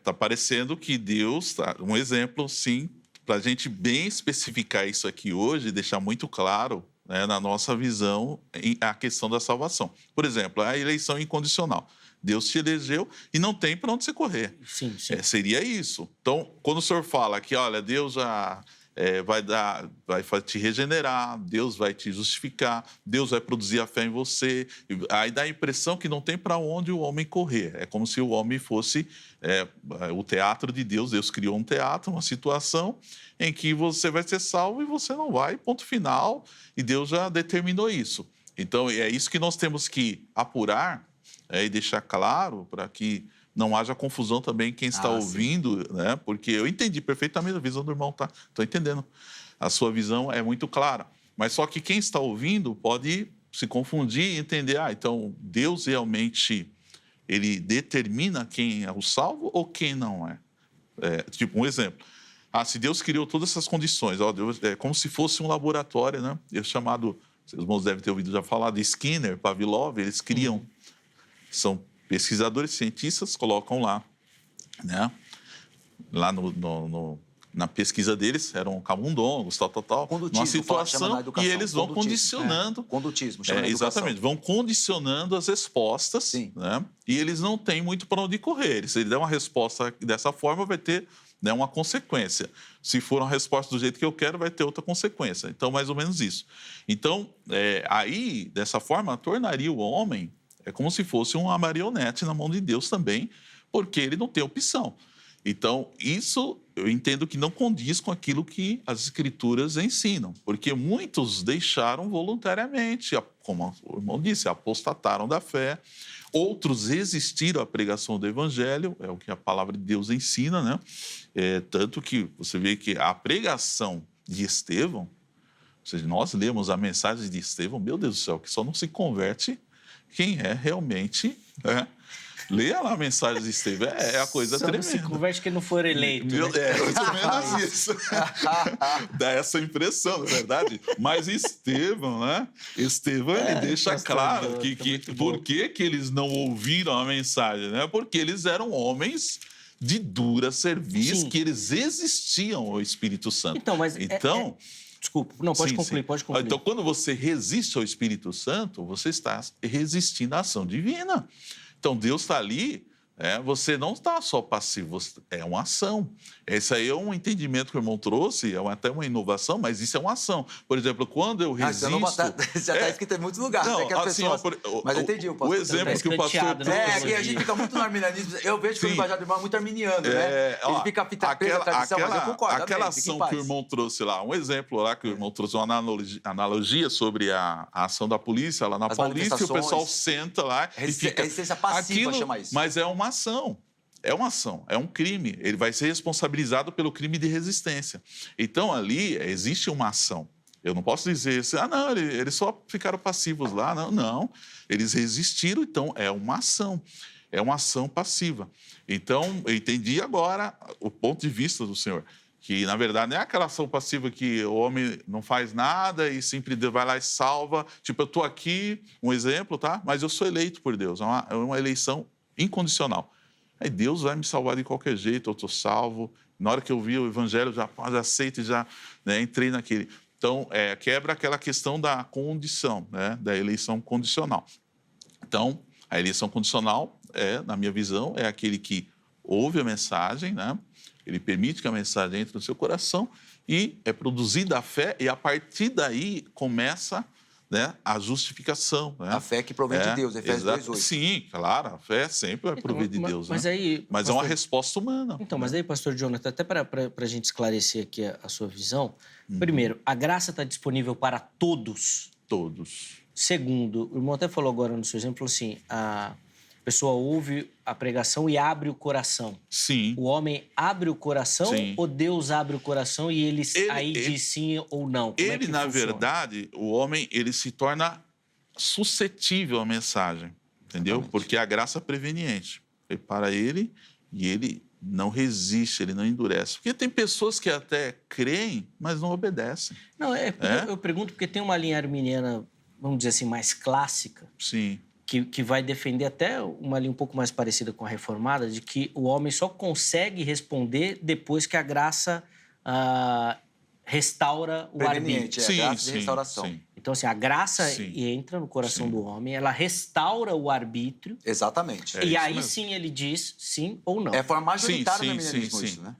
Tá parecendo que Deus... Um exemplo, sim, para a gente bem especificar isso aqui hoje e deixar muito claro, né, na nossa visão a questão da salvação. Por exemplo, a eleição incondicional. Deus te elegeu e não tem para onde você correr. Sim. Seria isso. Então, quando o senhor fala que, olha, Deus já vai te regenerar, Deus vai te justificar, Deus vai produzir a fé em você. Aí dá a impressão que não tem para onde o homem correr. É como se o homem fosse o teatro de Deus. Deus criou um teatro, uma situação em que você vai ser salvo e você não vai, ponto final. E Deus já determinou isso. Então, é isso que nós temos que apurar e deixar claro para que não haja confusão também quem está ouvindo, né? Porque eu entendi perfeitamente a visão do irmão, tá? Estou entendendo. A sua visão é muito clara. Mas só que quem está ouvindo pode se confundir e entender, então Deus realmente, ele determina quem é o salvo ou quem não é? Tipo, um exemplo. Se Deus criou todas essas condições, Deus, é como se fosse um laboratório, né? Chamado, os irmãos devem ter ouvido já falar de Skinner, Pavlov, eles criam, são pesquisadores, cientistas, colocam lá, né? Lá na pesquisa deles, eram camundongos, tal, numa situação, e eles vão condicionando. Condutismo, chama na educação. Exatamente, vão condicionando as respostas, né? E eles não têm muito para onde correr. Se ele der uma resposta dessa forma, vai ter, né, uma consequência. Se for uma resposta do jeito que eu quero, vai ter outra consequência. Então, mais ou menos isso. Então, aí, dessa forma, tornaria o homem como se fosse uma marionete na mão de Deus também, porque ele não tem opção. Então, isso eu entendo que não condiz com aquilo que as Escrituras ensinam, porque muitos deixaram voluntariamente, como o irmão disse, apostataram da fé, outros resistiram à pregação do Evangelho, é o que a palavra de Deus ensina, né? Tanto que você vê que a pregação de Estevão, ou seja, nós lemos a mensagem de Estevão, meu Deus do céu, que só não se converte quem é realmente, né? Leia lá a mensagem de Estevão, é a coisa só tremenda. Só não se converte que ele não for eleito. Mais ou menos isso. Dá essa impressão, na verdade. Mas Estevão, né? Estevão, ele deixa claro por que eles não ouviram a mensagem, né? Porque eles eram homens de dura serviço, que eles resistiam ao Espírito Santo. Então, desculpa, não, pode concluir, pode concluir. Então, quando você resiste ao Espírito Santo, você está resistindo à ação divina. Então, Deus está ali, você não está só passivo, é uma ação. Esse aí é um entendimento que o irmão trouxe, até uma inovação, mas isso é uma ação. Por exemplo, quando eu resisto... já está escrito em muitos lugares, não, né? Que as assim, pessoas... Mas eu entendi o pastor. O exemplo que o pastor trouxe... Aqui a gente fica muito no arminianismo. Eu vejo que o linguajar do irmão é muito arminiano, né? Ele fica preso à tradição, mas eu concordo. Aquela ação que o irmão trouxe lá, um exemplo lá que o irmão trouxe, uma analogia sobre a ação da polícia lá na Paulista, e o pessoal senta lá e fica... Resistência passiva, chama isso. Mas é uma ação. É uma ação, é um crime. Ele vai ser responsabilizado pelo crime de resistência. Então, ali existe uma ação. Eu não posso dizer assim, não, eles só ficaram passivos lá. Não, não. Eles resistiram, então é uma ação. É uma ação passiva. Então, eu entendi agora o ponto de vista do senhor, que, na verdade, não é aquela ação passiva que o homem não faz nada e sempre vai lá e salva. Tipo, eu estou aqui, um exemplo, tá? Mas eu sou eleito por Deus. É uma eleição incondicional. Aí Deus vai me salvar de qualquer jeito, eu estou salvo. Na hora que eu vi o Evangelho, já aceito e já, né, entrei naquele. Então, quebra aquela questão da condição, né, da eleição condicional. Então, a eleição condicional, na minha visão, é aquele que ouve a mensagem, né, ele permite que a mensagem entre no seu coração e é produzida a fé, e a partir daí começa, né, a justificação. Né? A fé que provém de Deus, Efésios 2:8. Sim, claro, a fé sempre vai prover de Deus. Mas, né? aí, mas pastor, é uma resposta humana. Então, mas aí, pastor Jonathan, até para a gente esclarecer aqui a sua visão, primeiro, a graça está disponível para todos? Todos. Segundo, o irmão até falou agora no seu exemplo, assim, a pessoa ouve a pregação e abre o coração. Sim. O homem abre o coração, sim, ou Deus abre o coração e ele diz sim ou não? Como na verdade, o homem, ele se torna suscetível à mensagem, entendeu? Exatamente. Porque a graça é preveniente. Prepara ele e ele não resiste, ele não endurece. Porque tem pessoas que até creem, mas não obedecem. Não, eu pergunto porque tem uma linha arminiana, vamos dizer assim, mais clássica. Sim. Que vai defender até uma linha um pouco mais parecida com a reformada, de que o homem só consegue responder depois que a graça restaura o arbítrio. Sim, a graça de restauração. Sim. Então, assim, a graça entra no coração do homem, ela restaura o arbítrio. Exatamente. E aí sim ele diz sim ou não. É a forma majoritária do arminianismo isso, né?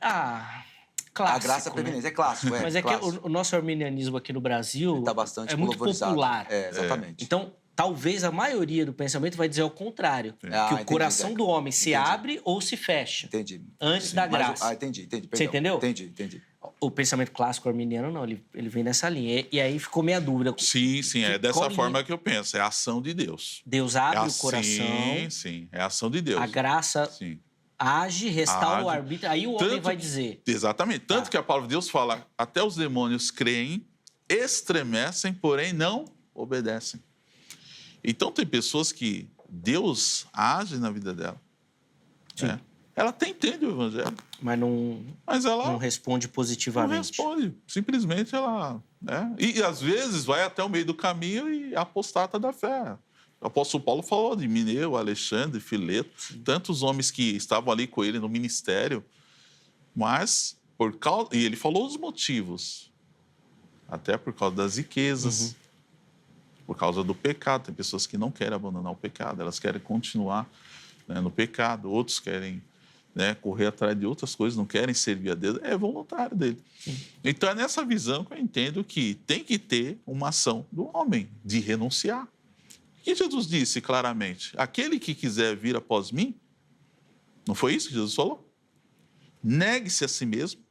clássico, A graça né? preeminente, é clássico, é. Mas é clássico. que o nosso arminianismo aqui no Brasil Tá bastante é muito pulverizado. popular. É, exatamente. Então, talvez a maioria do pensamento vai dizer o contrário. Que o entendi, coração Zeca. do homem se Entendi. abre ou se fecha. Entendi. Antes da graça. Entendi, perdão. Você entendeu? Entendi. O pensamento clássico arminiano, não, ele vem nessa linha. E aí ficou minha dúvida. Sim, é dessa Qual forma linha? que eu penso, é a ação de Deus. Deus abre o coração, Sim, é a ação de Deus. a graça Sim. age, restaura o Age. arbítrio, aí o homem vai dizer... Exatamente. Tanto que a palavra de Deus fala, até os demônios creem, estremecem, porém não obedecem. Então, tem pessoas que Deus age na vida dela. Sim. Né? Ela até entende o evangelho, Mas ela não responde não positivamente. responde. Simplesmente ela... Né? E, às vezes, vai até o meio do caminho e apostata da fé. O apóstolo Paulo falou de Mineu, Alexandre, Fileto, tantos homens que estavam ali com ele no ministério, mas, e ele falou os motivos, até por causa das riquezas, por causa do pecado. Tem pessoas que não querem abandonar o pecado, elas querem continuar, né, no pecado, outros querem, né, correr atrás de outras coisas, não querem servir a Deus, é voluntário dele. Então é nessa visão que eu entendo que tem que ter uma ação do homem, de renunciar. E Jesus disse claramente, aquele que quiser vir após mim, não foi isso que Jesus falou? Negue-se a si mesmo.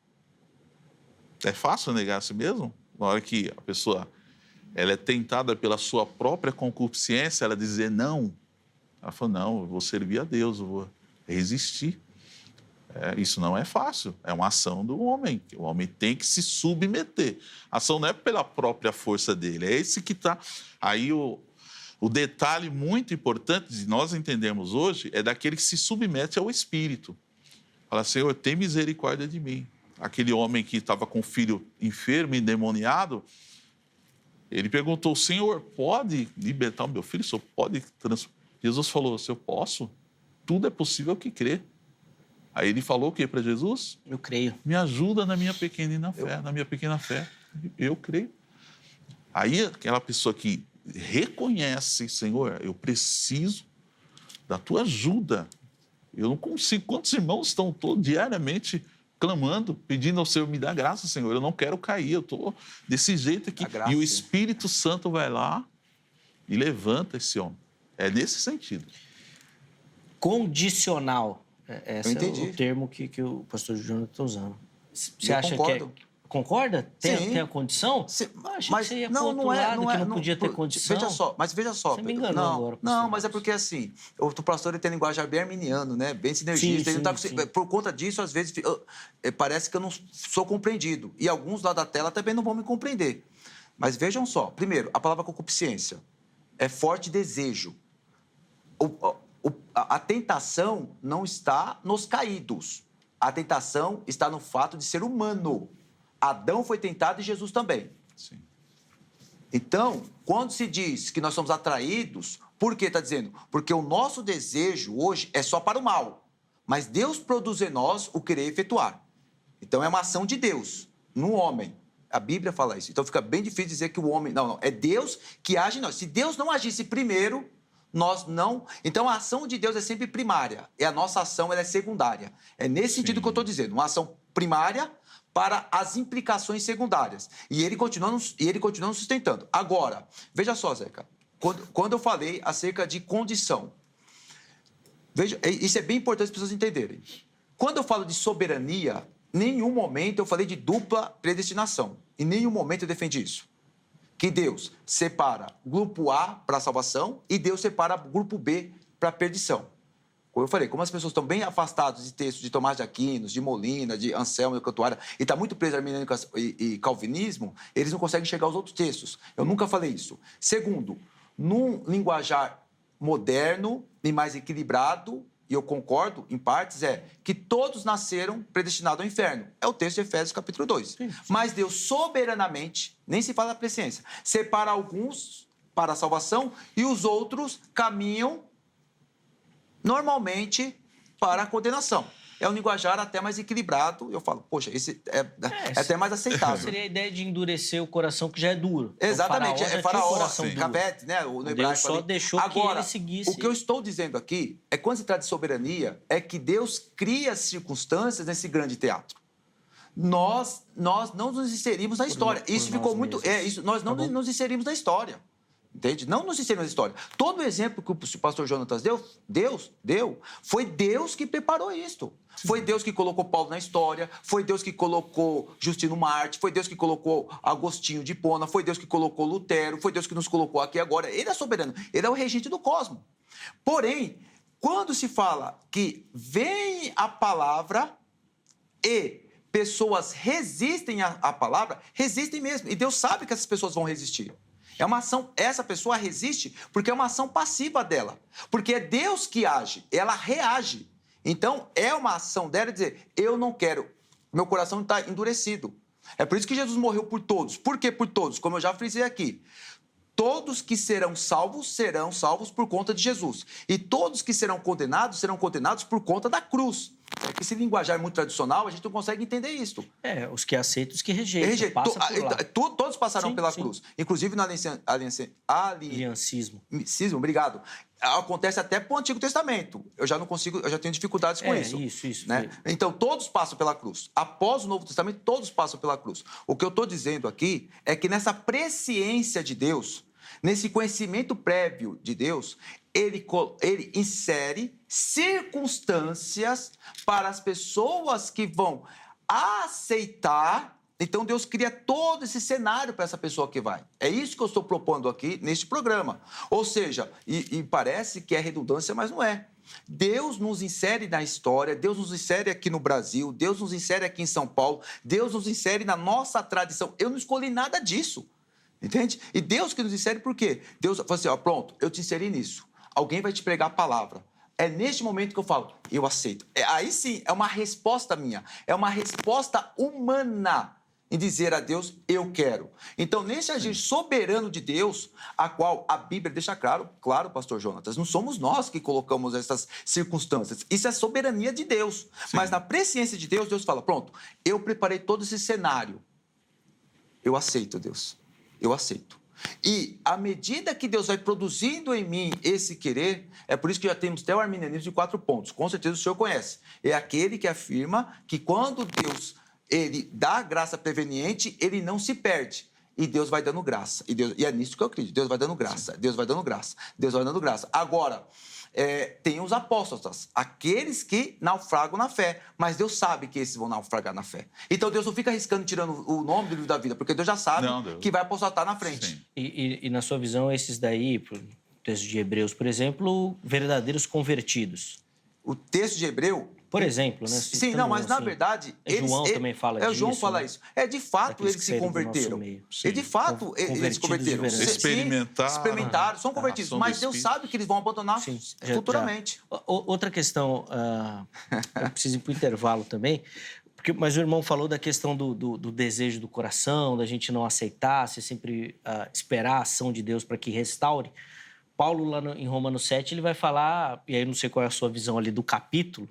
É fácil negar a si mesmo? Na hora que a pessoa ela é tentada pela sua própria concupiscência, ela dizer não. Ela falou, não, eu vou servir a Deus, eu vou resistir. Isso não é fácil, é uma ação do homem. O homem tem que se submeter. A ação não é pela própria força dele, é esse que está... Aí o detalhe muito importante de nós entendermos hoje é daquele que se submete ao Espírito. Fala, Senhor, tem misericórdia de mim. Aquele homem que estava com o filho enfermo, endemoniado, ele perguntou, Senhor, pode libertar o meu filho? O Senhor pode Jesus falou, se eu posso, tudo é possível que crê. Aí ele falou o que para Jesus? Eu creio. Me ajuda na minha pequena fé. Eu creio. Aí aquela pessoa que reconhece, Senhor, eu preciso da tua ajuda. Eu não consigo. Quantos irmãos estão todos diariamente clamando, pedindo ao Senhor, me dá graça, Senhor. Eu não quero cair, eu estou desse jeito aqui. E o Espírito Santo vai lá e levanta esse homem. É nesse sentido. Condicional. Esse é o termo que o pastor Jonathan está usando. Você acha concordo. que concorda? Tem a condição? Achei que você ia pro outro lado, que não podia ter condição. Veja só. Você me enganou agora. Não, mas é porque assim, o pastor ele tem linguagem bem arminiano, né? Bem sinergista. Ele não tá por conta disso, às vezes, parece que eu não sou compreendido. E alguns lá da tela também não vão me compreender. Mas vejam só. Primeiro, a palavra concupiscência é forte desejo. A tentação não está nos caídos. A tentação está no fato de ser humano. Adão foi tentado e Jesus também. Sim. Então, quando se diz que nós somos atraídos, por que está dizendo? Porque o nosso desejo hoje é só para o mal. Mas Deus produz em nós o querer efetuar. Então, é uma ação de Deus, no homem. A Bíblia fala isso. Então, fica bem difícil dizer que o homem... Não. É Deus que age em nós. Se Deus não agisse primeiro... Nós não... Então, a ação de Deus é sempre primária. E a nossa ação ela é secundária. É nesse sentido que eu estou dizendo. Uma ação primária para as implicações secundárias. E ele continua nos sustentando. Agora, veja só, Zeca. Quando eu falei acerca de condição... Veja, isso é bem importante as pessoas entenderem. Quando eu falo de soberania, em nenhum momento eu falei de dupla predestinação. Em nenhum momento eu defendi isso. Que Deus separa grupo A para a salvação e Deus separa grupo B para a perdição. Como eu falei, como as pessoas estão bem afastadas de textos de Tomás de Aquino, de Molina, de Anselmo de Cantuária, e está muito preso a arminianismo e calvinismo, eles não conseguem chegar aos outros textos. Eu nunca falei isso. Segundo, num linguajar moderno e mais equilibrado, e eu concordo, em partes, é que todos nasceram predestinados ao inferno. É o texto de Efésios, capítulo 2. Sim. Mas Deus, soberanamente, nem se fala da presciência, separa alguns para a salvação e os outros caminham, normalmente, para a condenação. É um linguajar até mais equilibrado. Eu falo, poxa, esse é até mais aceitável. Seria a ideia de endurecer o coração que já é duro. Exatamente, é faraó, Cavete, né? O hebraico. Deus só deixou que ele seguisse. O que eu estou dizendo aqui é quando se trata de soberania, é que Deus cria as circunstâncias nesse grande teatro. nós não nos inserimos na história. Isso nós ficou muito... mesmos. Isso, nós não Tá bom. nos inserimos na história. Entende? Não nos inserimos na história. Todo o exemplo que o pastor Jonatas deu, foi Deus que preparou isto. Foi Deus que colocou Paulo na história, foi Deus que colocou Justino Marte, foi Deus que colocou Agostinho de Hipona, foi Deus que colocou Lutero, foi Deus que nos colocou aqui agora. Ele é soberano, ele é o regente do cosmos. Porém, quando se fala que vem a palavra e pessoas resistem à palavra, resistem mesmo. E Deus sabe que essas pessoas vão resistir. É uma ação, essa pessoa resiste porque é uma ação passiva dela. Porque é Deus que age, ela reage. Então, é uma ação dela dizer, eu não quero, meu coração está endurecido. É por isso que Jesus morreu por todos. Por que por todos? Como eu já frisei aqui. Todos que serão salvos por conta de Jesus. E todos que serão condenados por conta da cruz. É que esse linguajar muito tradicional, a gente não consegue entender isso. Os que aceitam, os que rejeitam. Passa por lá. Todos passaram Sim, pela sim. cruz. Inclusive no Aliancismo. obrigado. Acontece até para o Antigo Testamento. Eu já tenho dificuldades com isso. Isso. Né? Então, todos passam pela cruz. Após o Novo Testamento, todos passam pela cruz. O que eu estou dizendo aqui é que nessa presciência de Deus, nesse conhecimento prévio de Deus, ele insere circunstâncias para as pessoas que vão aceitar. Então, Deus cria todo esse cenário para essa pessoa que vai. É isso que eu estou propondo aqui neste programa. Ou seja, e parece que é redundância, mas não é. Deus nos insere na história, Deus nos insere aqui no Brasil, Deus nos insere aqui em São Paulo, Deus nos insere na nossa tradição. Eu não escolhi nada disso, entende? E Deus que nos insere por quê? Deus falou assim, pronto, eu te inseri nisso. Alguém vai te pregar a palavra. É neste momento que eu falo, eu aceito. Aí sim, é uma resposta minha, é uma resposta humana em dizer a Deus, eu quero. Então, nesse agir soberano de Deus, a qual a Bíblia deixa claro, pastor Jonatas, não somos nós que colocamos essas circunstâncias. Isso é soberania de Deus. Sim. Mas na presciência de Deus, Deus fala, pronto, eu preparei todo esse cenário. Eu aceito, Deus. Eu aceito. E à medida que Deus vai produzindo em mim esse querer, é por isso que já temos até o arminianismo de 4 pontos. Com certeza o senhor conhece. É aquele que afirma que quando Deus ele dá graça preveniente, ele não se perde. E Deus vai dando graça. E é nisso que eu acredito. Deus vai dando graça. Deus vai dando graça. Deus vai dando graça. Agora, tem os apóstolos, aqueles que naufragam na fé. Mas Deus sabe que esses vão naufragar na fé. Então Deus não fica arriscando, tirando o nome do livro da vida, porque Deus já sabe que vai apostatar na frente. E na sua visão, esses daí, o texto de Hebreus, por exemplo, verdadeiros convertidos. O texto de Hebreu... Por exemplo, né? Sim, não, mas na verdade... João também fala disso. João fala isso. De fato, eles se converteram. E de fato, eles se converteram. Experimentaram, são convertidos. Mas Deus sabe que eles vão abandonar futuramente. Outra questão, eu preciso ir para o intervalo também, mas o irmão falou da questão do desejo do coração, da gente não aceitar, você sempre esperar a ação de Deus para que restaure. Paulo, lá em Romanos 7, ele vai falar, e aí não sei qual é a sua visão ali do capítulo,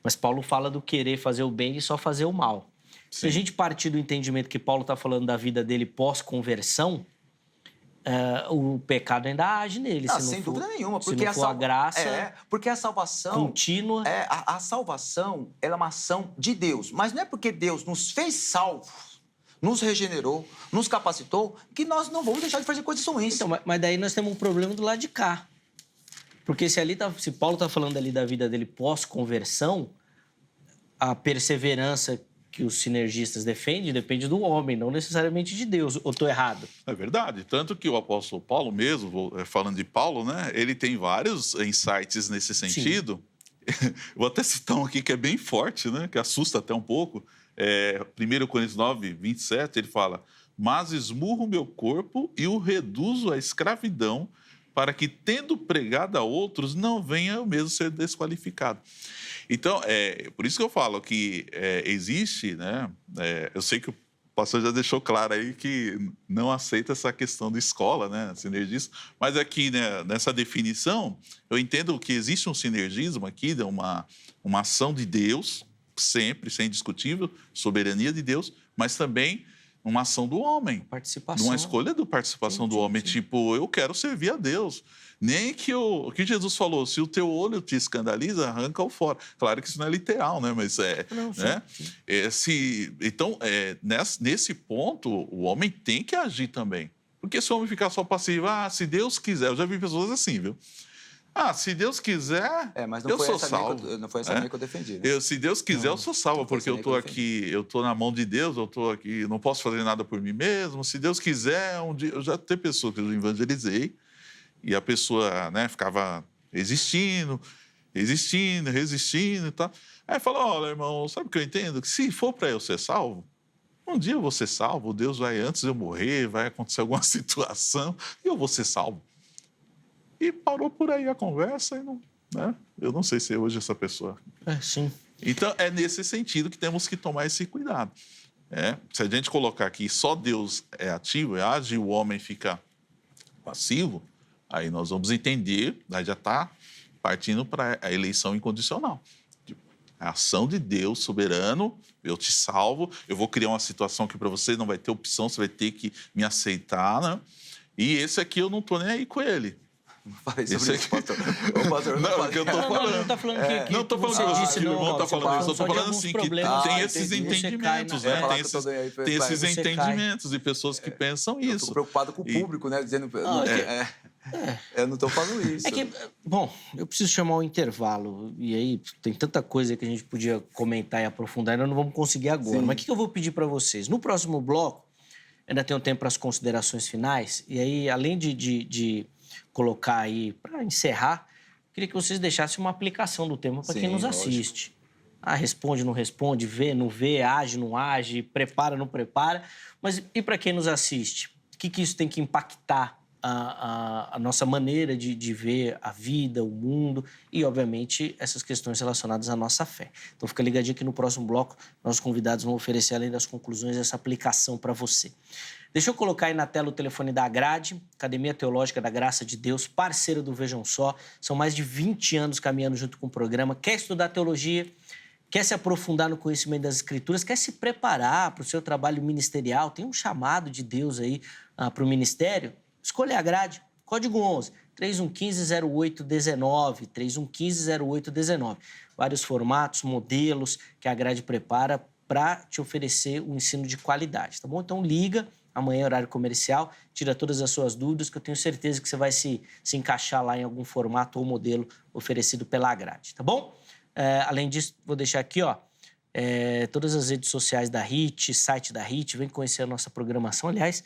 mas Paulo fala do querer fazer o bem e só fazer o mal. Sim. Se a gente partir do entendimento que Paulo está falando da vida dele pós-conversão, o pecado ainda age nele. Sem dúvida nenhuma. Porque se não for a graça porque a salvação... contínua. A salvação ela é uma ação de Deus. Mas não é porque Deus nos fez salvos, nos regenerou, nos capacitou, que nós não vamos deixar de fazer coisas ruins. Então, mas daí nós temos um problema do lado de cá. Porque se Paulo está falando ali da vida dele pós-conversão, a perseverança que os sinergistas defendem depende do homem, não necessariamente de Deus. Ou estou errado? É verdade. Tanto que o apóstolo Paulo mesmo, falando de Paulo, né, ele tem vários insights nesse sentido. Vou até citar um aqui que é bem forte, né, que assusta até um pouco. 1 Coríntios 9, 27, ele fala: mas esmurro o meu corpo e o reduzo à escravidão, para que, tendo pregado a outros, não venha eu mesmo ser desqualificado. Então, por isso que eu falo que existe, né? Eu sei que o pastor já deixou claro aí que não aceita essa questão de escola, né? Sinergismo, mas aqui, né, nessa definição, eu entendo que existe um sinergismo aqui, uma ação de Deus, sempre, sem discutível, soberania de Deus, mas também uma ação do homem. Participação. Uma escolha da participação do homem. Tipo, eu quero servir a Deus. Nem que o que Jesus falou, se o teu olho te escandaliza, arranca-o fora. Claro que isso não é literal, né? Mas Não, né? Então, nesse ponto, o homem tem que agir também. Porque se o homem ficar só passivo, se Deus quiser, eu já vi pessoas assim, viu? Se Deus quiser, mas eu sou salvo. não foi essa linha que eu defendi. Né? Se Deus quiser, eu sou salvo, porque eu estou aqui, eu estou na mão de Deus, eu estou aqui, não posso fazer nada por mim mesmo. Se Deus quiser, um dia... Eu já tenho pessoas que eu evangelizei, e a pessoa, né, ficava resistindo e tal. Aí falou, olha, irmão, sabe o que eu entendo? Que se for para eu ser salvo, um dia eu vou ser salvo, Deus vai, antes de eu morrer, vai acontecer alguma situação, e eu vou ser salvo. E parou por aí a conversa, e não, né? Eu não sei se é hoje essa pessoa. Sim. Então, é nesse sentido que temos que tomar esse cuidado. Se a gente colocar aqui só Deus é ativo, age, e o homem fica passivo, aí nós vamos entender, aí já está partindo para a eleição incondicional. A ação de Deus soberano, eu te salvo, eu vou criar uma situação que para você não vai ter opção, você vai ter que me aceitar, né? E esse aqui eu não estou nem aí com ele. Não falei sobre isso, pastor. Ô, pastor, não, porque eu estou falando. Não está falando que não estou falando que o irmão está falando isso. Eu estou falando assim, que tem esses entendimentos, né? Tem esses entendimentos de pessoas que pensam isso. Eu estou preocupado com o público, né? Dizendo... Eu não estou falando isso. Bom, eu preciso chamar um intervalo. E aí tem tanta coisa que a gente podia comentar e aprofundar, nós não vamos conseguir agora. Sim. Mas o que eu vou pedir para vocês? No próximo bloco, ainda tem um tempo para as considerações finais. E aí, além de colocar aí, para encerrar, queria que vocês deixassem uma aplicação do tema para quem nos assiste. Responde, não responde, vê, não vê, age, não age, prepara, não prepara. Mas e para quem nos assiste? O que isso tem que impactar a nossa maneira de ver a vida, o mundo e, obviamente, essas questões relacionadas à nossa fé. Então, fica ligadinho que no próximo bloco, nossos convidados vão oferecer, além das conclusões, essa aplicação para você. Deixa eu colocar aí na tela o telefone da Agrade, Academia Teológica da Graça de Deus, parceira do Vejam Só. São mais de 20 anos caminhando junto com o programa. Quer estudar teologia? Quer se aprofundar no conhecimento das Escrituras? Quer se preparar para o seu trabalho ministerial? Tem um chamado de Deus aí para o ministério? Escolha a Grade, código 11, 3115-0819, 3115-0819. Vários formatos, modelos que a Grade prepara para te oferecer um ensino de qualidade, tá bom? Então liga, amanhã é horário comercial, tira todas as suas dúvidas, que eu tenho certeza que você vai se encaixar lá em algum formato ou modelo oferecido pela Grade, tá bom? Além disso, vou deixar aqui, todas as redes sociais da HIT, site da HIT, vem conhecer a nossa programação. Aliás,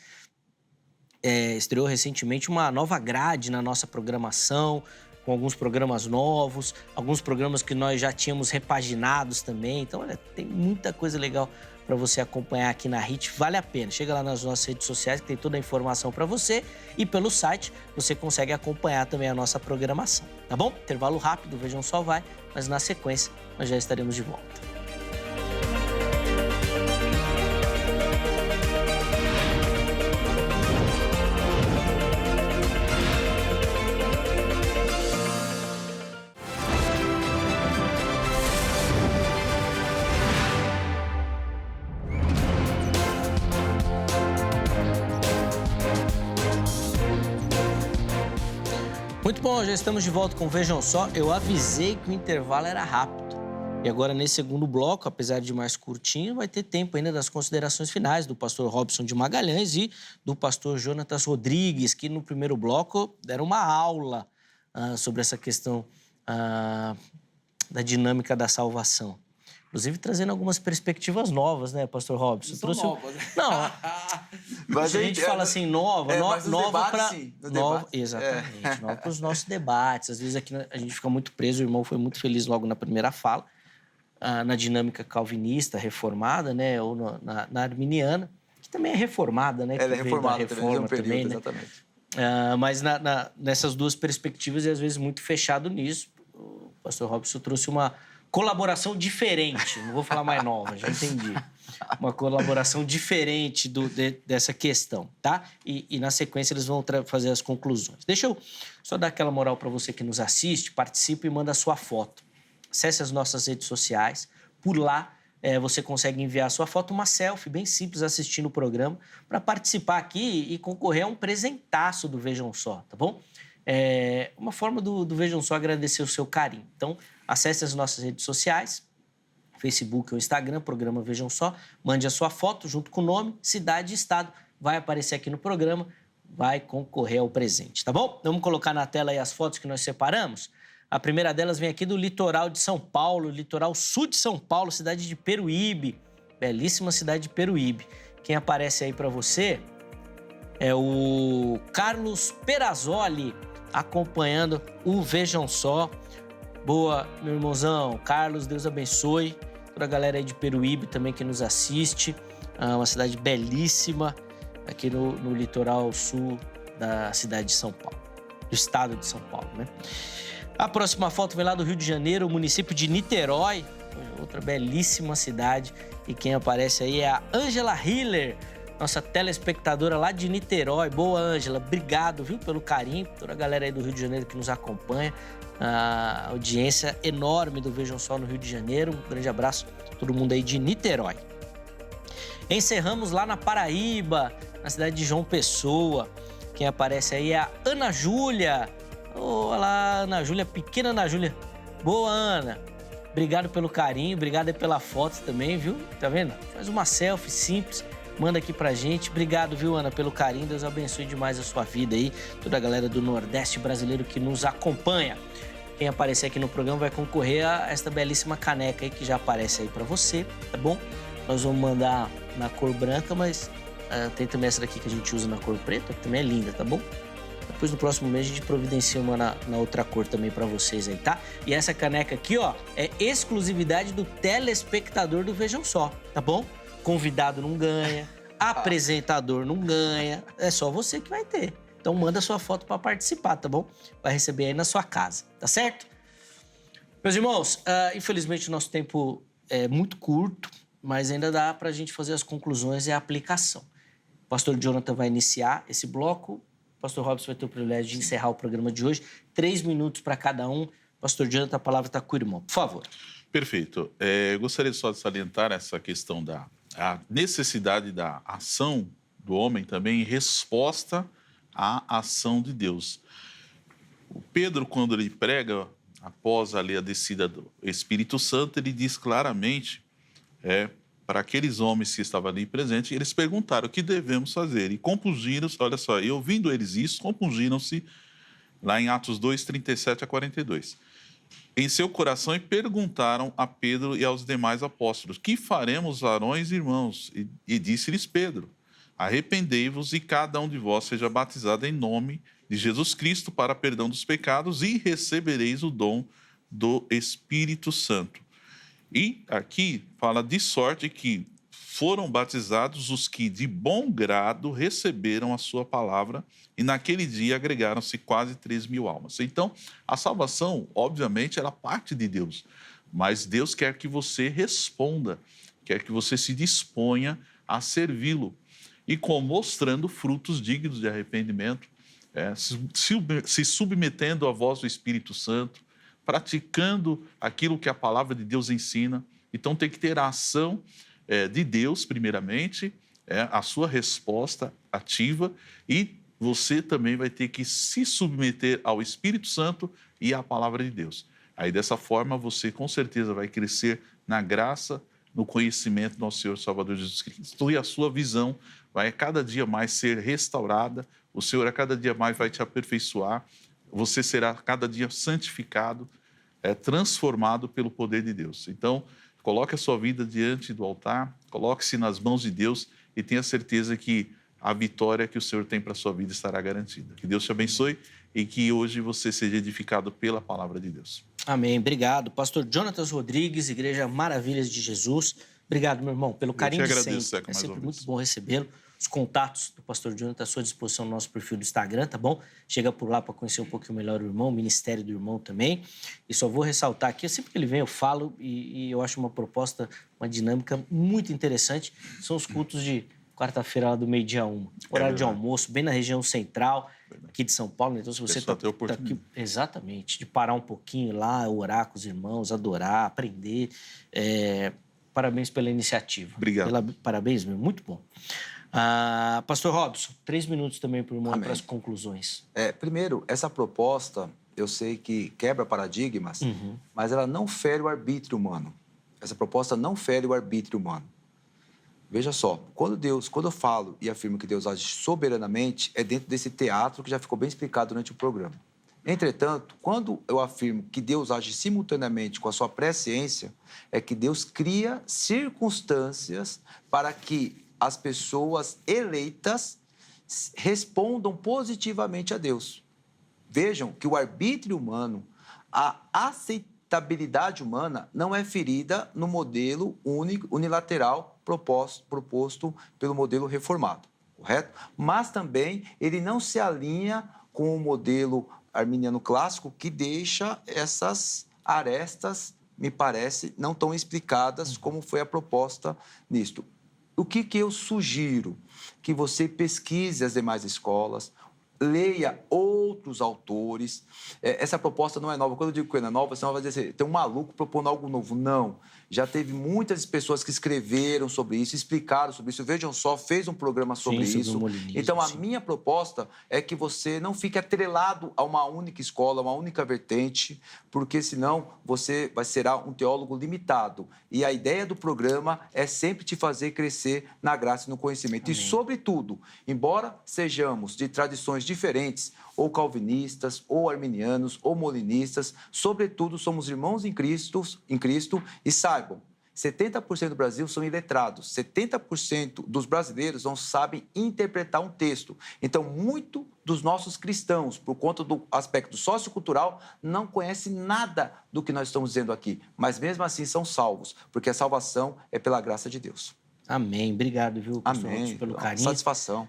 estreou recentemente uma nova grade na nossa programação, com alguns programas novos, alguns programas que nós já tínhamos repaginados também. Então, olha, tem muita coisa legal para você acompanhar aqui na HIT. Vale a pena. Chega lá nas nossas redes sociais que tem toda a informação para você. E pelo site você consegue acompanhar também a nossa programação. Tá bom? Intervalo rápido, Vejam Só vai. Mas na sequência nós já estaremos de volta. Muito bom, já estamos de volta com o Vejam Só. Eu avisei que o intervalo era rápido. E agora, nesse segundo bloco, apesar de mais curtinho, vai ter tempo ainda das considerações finais do pastor Robson de Magalhães e do pastor Jonatas Rodrigues, que no primeiro bloco deram uma aula sobre essa questão da dinâmica da salvação. Inclusive, trazendo algumas perspectivas novas, né, pastor Robson? São novas. Não, mas a gente fala assim, nova para... Exatamente, nova para os nossos debates. Às vezes aqui a gente fica muito preso, o irmão foi muito feliz logo na primeira fala, na dinâmica calvinista, reformada, né, ou na arminiana, que também é reformada, né? Ela é reformada também, né? Exatamente. Mas nessas duas perspectivas, e às vezes muito fechado nisso, o pastor Robson trouxe uma colaboração diferente, não vou falar mais nova, já entendi. Uma colaboração diferente dessa questão, tá? E na sequência eles vão fazer as conclusões. Deixa eu só dar aquela moral para você que nos assiste, participe e manda a sua foto. Acesse as nossas redes sociais, por lá você consegue enviar a sua foto, uma selfie bem simples assistindo o programa, para participar aqui e concorrer a um presentaço do Vejam Só, tá bom? É uma forma do Vejam Só agradecer o seu carinho. Então, acesse as nossas redes sociais, Facebook ou Instagram, programa Vejam Só, mande a sua foto junto com o nome, cidade e estado, vai aparecer aqui no programa, vai concorrer ao presente, tá bom? Vamos colocar na tela aí as fotos que nós separamos. A primeira delas vem aqui do litoral de São Paulo, litoral sul de São Paulo, cidade de Peruíbe, belíssima cidade de Peruíbe. Quem aparece aí para você é o Carlos Perazzoli, acompanhando o Vejam Só. Boa, meu irmãozão. Carlos, Deus abençoe. Toda a galera aí de Peruíbe também que nos assiste. Uma cidade belíssima aqui no litoral sul da cidade de São Paulo, do estado de São Paulo, né? A próxima foto vem lá do Rio de Janeiro, o município de Niterói, outra belíssima cidade. E quem aparece aí é a Ângela Hiller, nossa telespectadora lá de Niterói. Boa, Ângela, obrigado, viu, pelo carinho. Toda a galera aí do Rio de Janeiro que nos acompanha. A audiência enorme do Vejam Só no Rio de Janeiro. Um grande abraço a todo mundo aí de Niterói. Encerramos lá na Paraíba, na cidade de João Pessoa. Quem aparece aí é a Ana Júlia. Olá, Ana Júlia, pequena Ana Júlia. Boa, Ana. Obrigado pelo carinho, obrigado pela foto também, viu? Tá vendo? Faz uma selfie simples, manda aqui pra gente. Obrigado, viu, Ana, pelo carinho. Deus abençoe demais a sua vida aí. Toda a galera do Nordeste brasileiro que nos acompanha. Quem aparecer aqui no programa vai concorrer a esta belíssima caneca aí que já aparece aí pra você, tá bom? Nós vamos mandar na cor branca, mas tem também essa daqui que a gente usa na cor preta, que também é linda, tá bom? Depois, no próximo mês, a gente providencia uma na outra cor também pra vocês aí, tá? E essa caneca aqui, ó, é exclusividade do telespectador do Vejam Só, tá bom? Convidado não ganha, apresentador não ganha, é só você que vai ter. Então, manda sua foto pra participar, tá bom? Vai receber aí na sua casa, tá certo? Meus irmãos, infelizmente o nosso tempo é muito curto, mas ainda dá pra gente fazer as conclusões e a aplicação. O pastor Jonathan vai iniciar esse bloco. O pastor Robson vai ter o privilégio de encerrar o programa de hoje. 3 minutos para cada um. Pastor Jonathan, a palavra está com o irmão. Por favor. Perfeito. Eu gostaria só de salientar essa questão a necessidade da ação do homem também em resposta à ação de Deus. O Pedro, quando ele prega, após ali a descida do Espírito Santo, ele diz claramente para aqueles homens que estavam ali presentes, eles perguntaram o que devemos fazer. E compungiram-se, olha só, e ouvindo eles isso, compungiram-se, lá em Atos 2, 37 a 42, em seu coração e perguntaram a Pedro e aos demais apóstolos, que faremos, varões e irmãos? E disse-lhes Pedro, arrependei-vos e cada um de vós seja batizado em nome de Jesus Cristo para perdão dos pecados e recebereis o dom do Espírito Santo. E aqui fala de sorte que foram batizados os que de bom grado receberam a sua palavra e naquele dia agregaram-se quase 3.000 almas. Então, a salvação, obviamente, ela parte de Deus, mas Deus quer que você responda, quer que você se disponha a servi-lo e mostrando frutos dignos de arrependimento, se submetendo à voz do Espírito Santo, praticando aquilo que a palavra de Deus ensina. Então, tem que ter a ação de Deus, primeiramente, a sua resposta ativa, e você também vai ter que se submeter ao Espírito Santo e à palavra de Deus. Aí, dessa forma, você com certeza vai crescer na graça, no conhecimento do nosso Senhor Salvador Jesus Cristo, e a sua visão vai cada dia mais ser restaurada, o Senhor a cada dia mais vai te aperfeiçoar, você será cada dia santificado, transformado pelo poder de Deus. Então, coloque a sua vida diante do altar, coloque-se nas mãos de Deus e tenha certeza que a vitória que o Senhor tem para a sua vida estará garantida. Que Deus te abençoe e que hoje você seja edificado pela palavra de Deus. Amém. Obrigado. Pastor Jonatas Rodrigues, Igreja Maravilhas de Jesus. Obrigado, meu irmão, pelo carinho de sempre. É sempre muito bom recebê-lo. Os contatos do pastor Jonathan à sua disposição no nosso perfil do Instagram, tá bom? Chega por lá para conhecer um pouquinho melhor o irmão, o ministério do irmão também. E só vou ressaltar aqui, sempre que ele vem eu falo e eu acho uma proposta, uma dinâmica muito interessante. São os cultos de quarta-feira lá do meio-dia 1, horário de almoço, bem na região central aqui de São Paulo. Então, se você está aqui, exatamente, de parar um pouquinho lá, orar com os irmãos, adorar, aprender, Parabéns pela iniciativa. Obrigado. Parabéns, meu, muito bom. Pastor Robson, 3 minutos também para o irmão para as conclusões. Primeiro, essa proposta, eu sei que quebra paradigmas, mas ela não fere o arbítrio humano. Essa proposta não fere o arbítrio humano. Veja só, quando eu falo e afirmo que Deus age soberanamente, é dentro desse teatro que já ficou bem explicado durante o programa. Entretanto, quando eu afirmo que Deus age simultaneamente com a sua presciência, é que Deus cria circunstâncias para que as pessoas eleitas respondam positivamente a Deus. Vejam que o arbítrio humano, a aceitabilidade humana não é ferida no modelo unilateral proposto pelo modelo reformado, correto? Mas também ele não se alinha com o modelo arminiano clássico, que deixa essas arestas, me parece, não tão explicadas como foi a proposta nisto. O que eu sugiro? Que você pesquise as demais escolas, leia outros autores. Essa proposta não é nova. Quando eu digo que não é nova, senão vai dizer assim, tem um maluco propondo algo novo. Não. Já teve muitas pessoas que escreveram sobre isso, explicaram sobre isso. Vejam só, fez um programa sobre isso. Então, a minha proposta é que você não fique atrelado a uma única escola, uma única vertente, porque senão você será um teólogo limitado. E a ideia do programa é sempre te fazer crescer na graça e no conhecimento. Amém. E, sobretudo, embora sejamos de tradições diferentes, ou calvinistas, ou arminianos, ou molinistas, sobretudo somos irmãos em Cristo e saibam, 70% do Brasil são iletrados, 70% dos brasileiros não sabem interpretar um texto. Então, muito dos nossos cristãos, por conta do aspecto sociocultural, não conhecem nada do que nós estamos dizendo aqui, mas mesmo assim são salvos, porque a salvação é pela graça de Deus. Amém. Obrigado, viu, pastor, pelo carinho. Satisfação.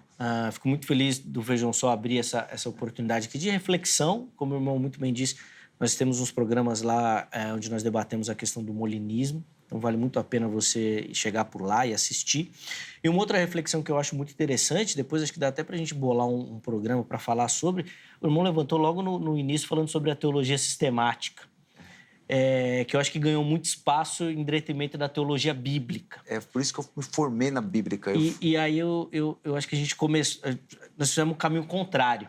Fico muito feliz do Vejam Só abrir essa oportunidade aqui de reflexão. Como o irmão muito bem disse, nós temos uns programas lá onde nós debatemos a questão do molinismo. Então, vale muito a pena você chegar por lá e assistir. E uma outra reflexão que eu acho muito interessante, depois acho que dá até para a gente bolar um programa para falar sobre, o irmão levantou logo no início falando sobre a teologia sistemática. Que eu acho que ganhou muito espaço em detrimento da teologia bíblica. É por isso que eu me formei na bíblica. E aí eu acho que a gente começou... Nós fizemos um caminho contrário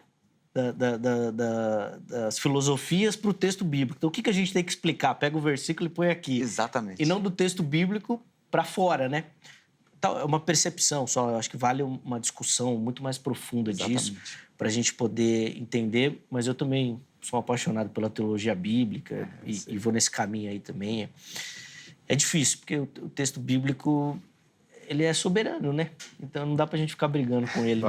das filosofias para o texto bíblico. Então, o que a gente tem que explicar? Pega o versículo e põe aqui. Exatamente. E não do texto bíblico para fora, né? É uma percepção só. Eu acho que vale uma discussão muito mais profunda disso para a gente poder entender. Mas eu também sou apaixonado pela teologia bíblica e vou nesse caminho aí também. É difícil, porque o texto bíblico, ele é soberano, né? Então não dá pra gente ficar brigando com ele.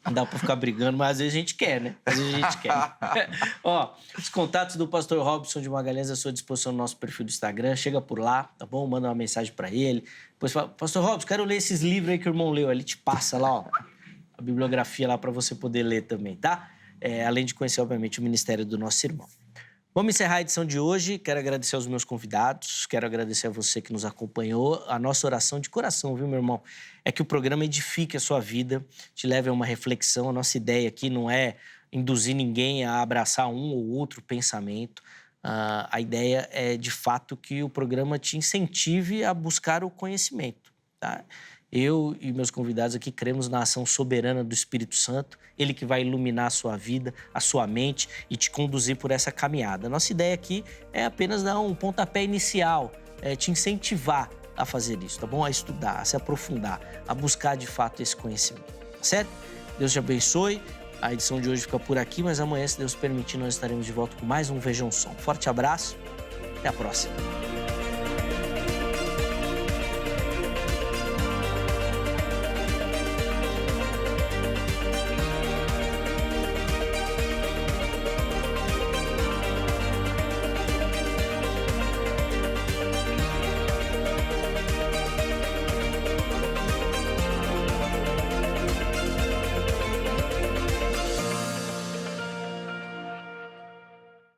Não dá pra ficar brigando, mas às vezes a gente quer, né? Às vezes a gente quer. Ó, os contatos do pastor Robson de Magalhães à sua disposição no nosso perfil do Instagram. Chega por lá, tá bom? Manda uma mensagem pra ele. Depois fala, pastor Robson, quero ler esses livros aí que o irmão leu. Ele te passa lá, ó, a bibliografia lá pra você poder ler também, tá? Além de conhecer, obviamente, o ministério do nosso irmão. Vamos encerrar a edição de hoje. Quero agradecer aos meus convidados, quero agradecer a você que nos acompanhou. A nossa oração de coração, viu, meu irmão? É que o programa edifique a sua vida, te leve a uma reflexão. A nossa ideia aqui não é induzir ninguém a abraçar um ou outro pensamento. A ideia é, de fato, que o programa te incentive a buscar o conhecimento, tá? Eu e meus convidados aqui cremos na ação soberana do Espírito Santo, ele que vai iluminar a sua vida, a sua mente e te conduzir por essa caminhada. A nossa ideia aqui é apenas dar um pontapé inicial, te incentivar a fazer isso, tá bom? A estudar, a se aprofundar, a buscar de fato esse conhecimento, tá certo? Deus te abençoe. A edição de hoje fica por aqui, mas amanhã, se Deus permitir, nós estaremos de volta com mais um Vejam Só. Forte abraço, até a próxima.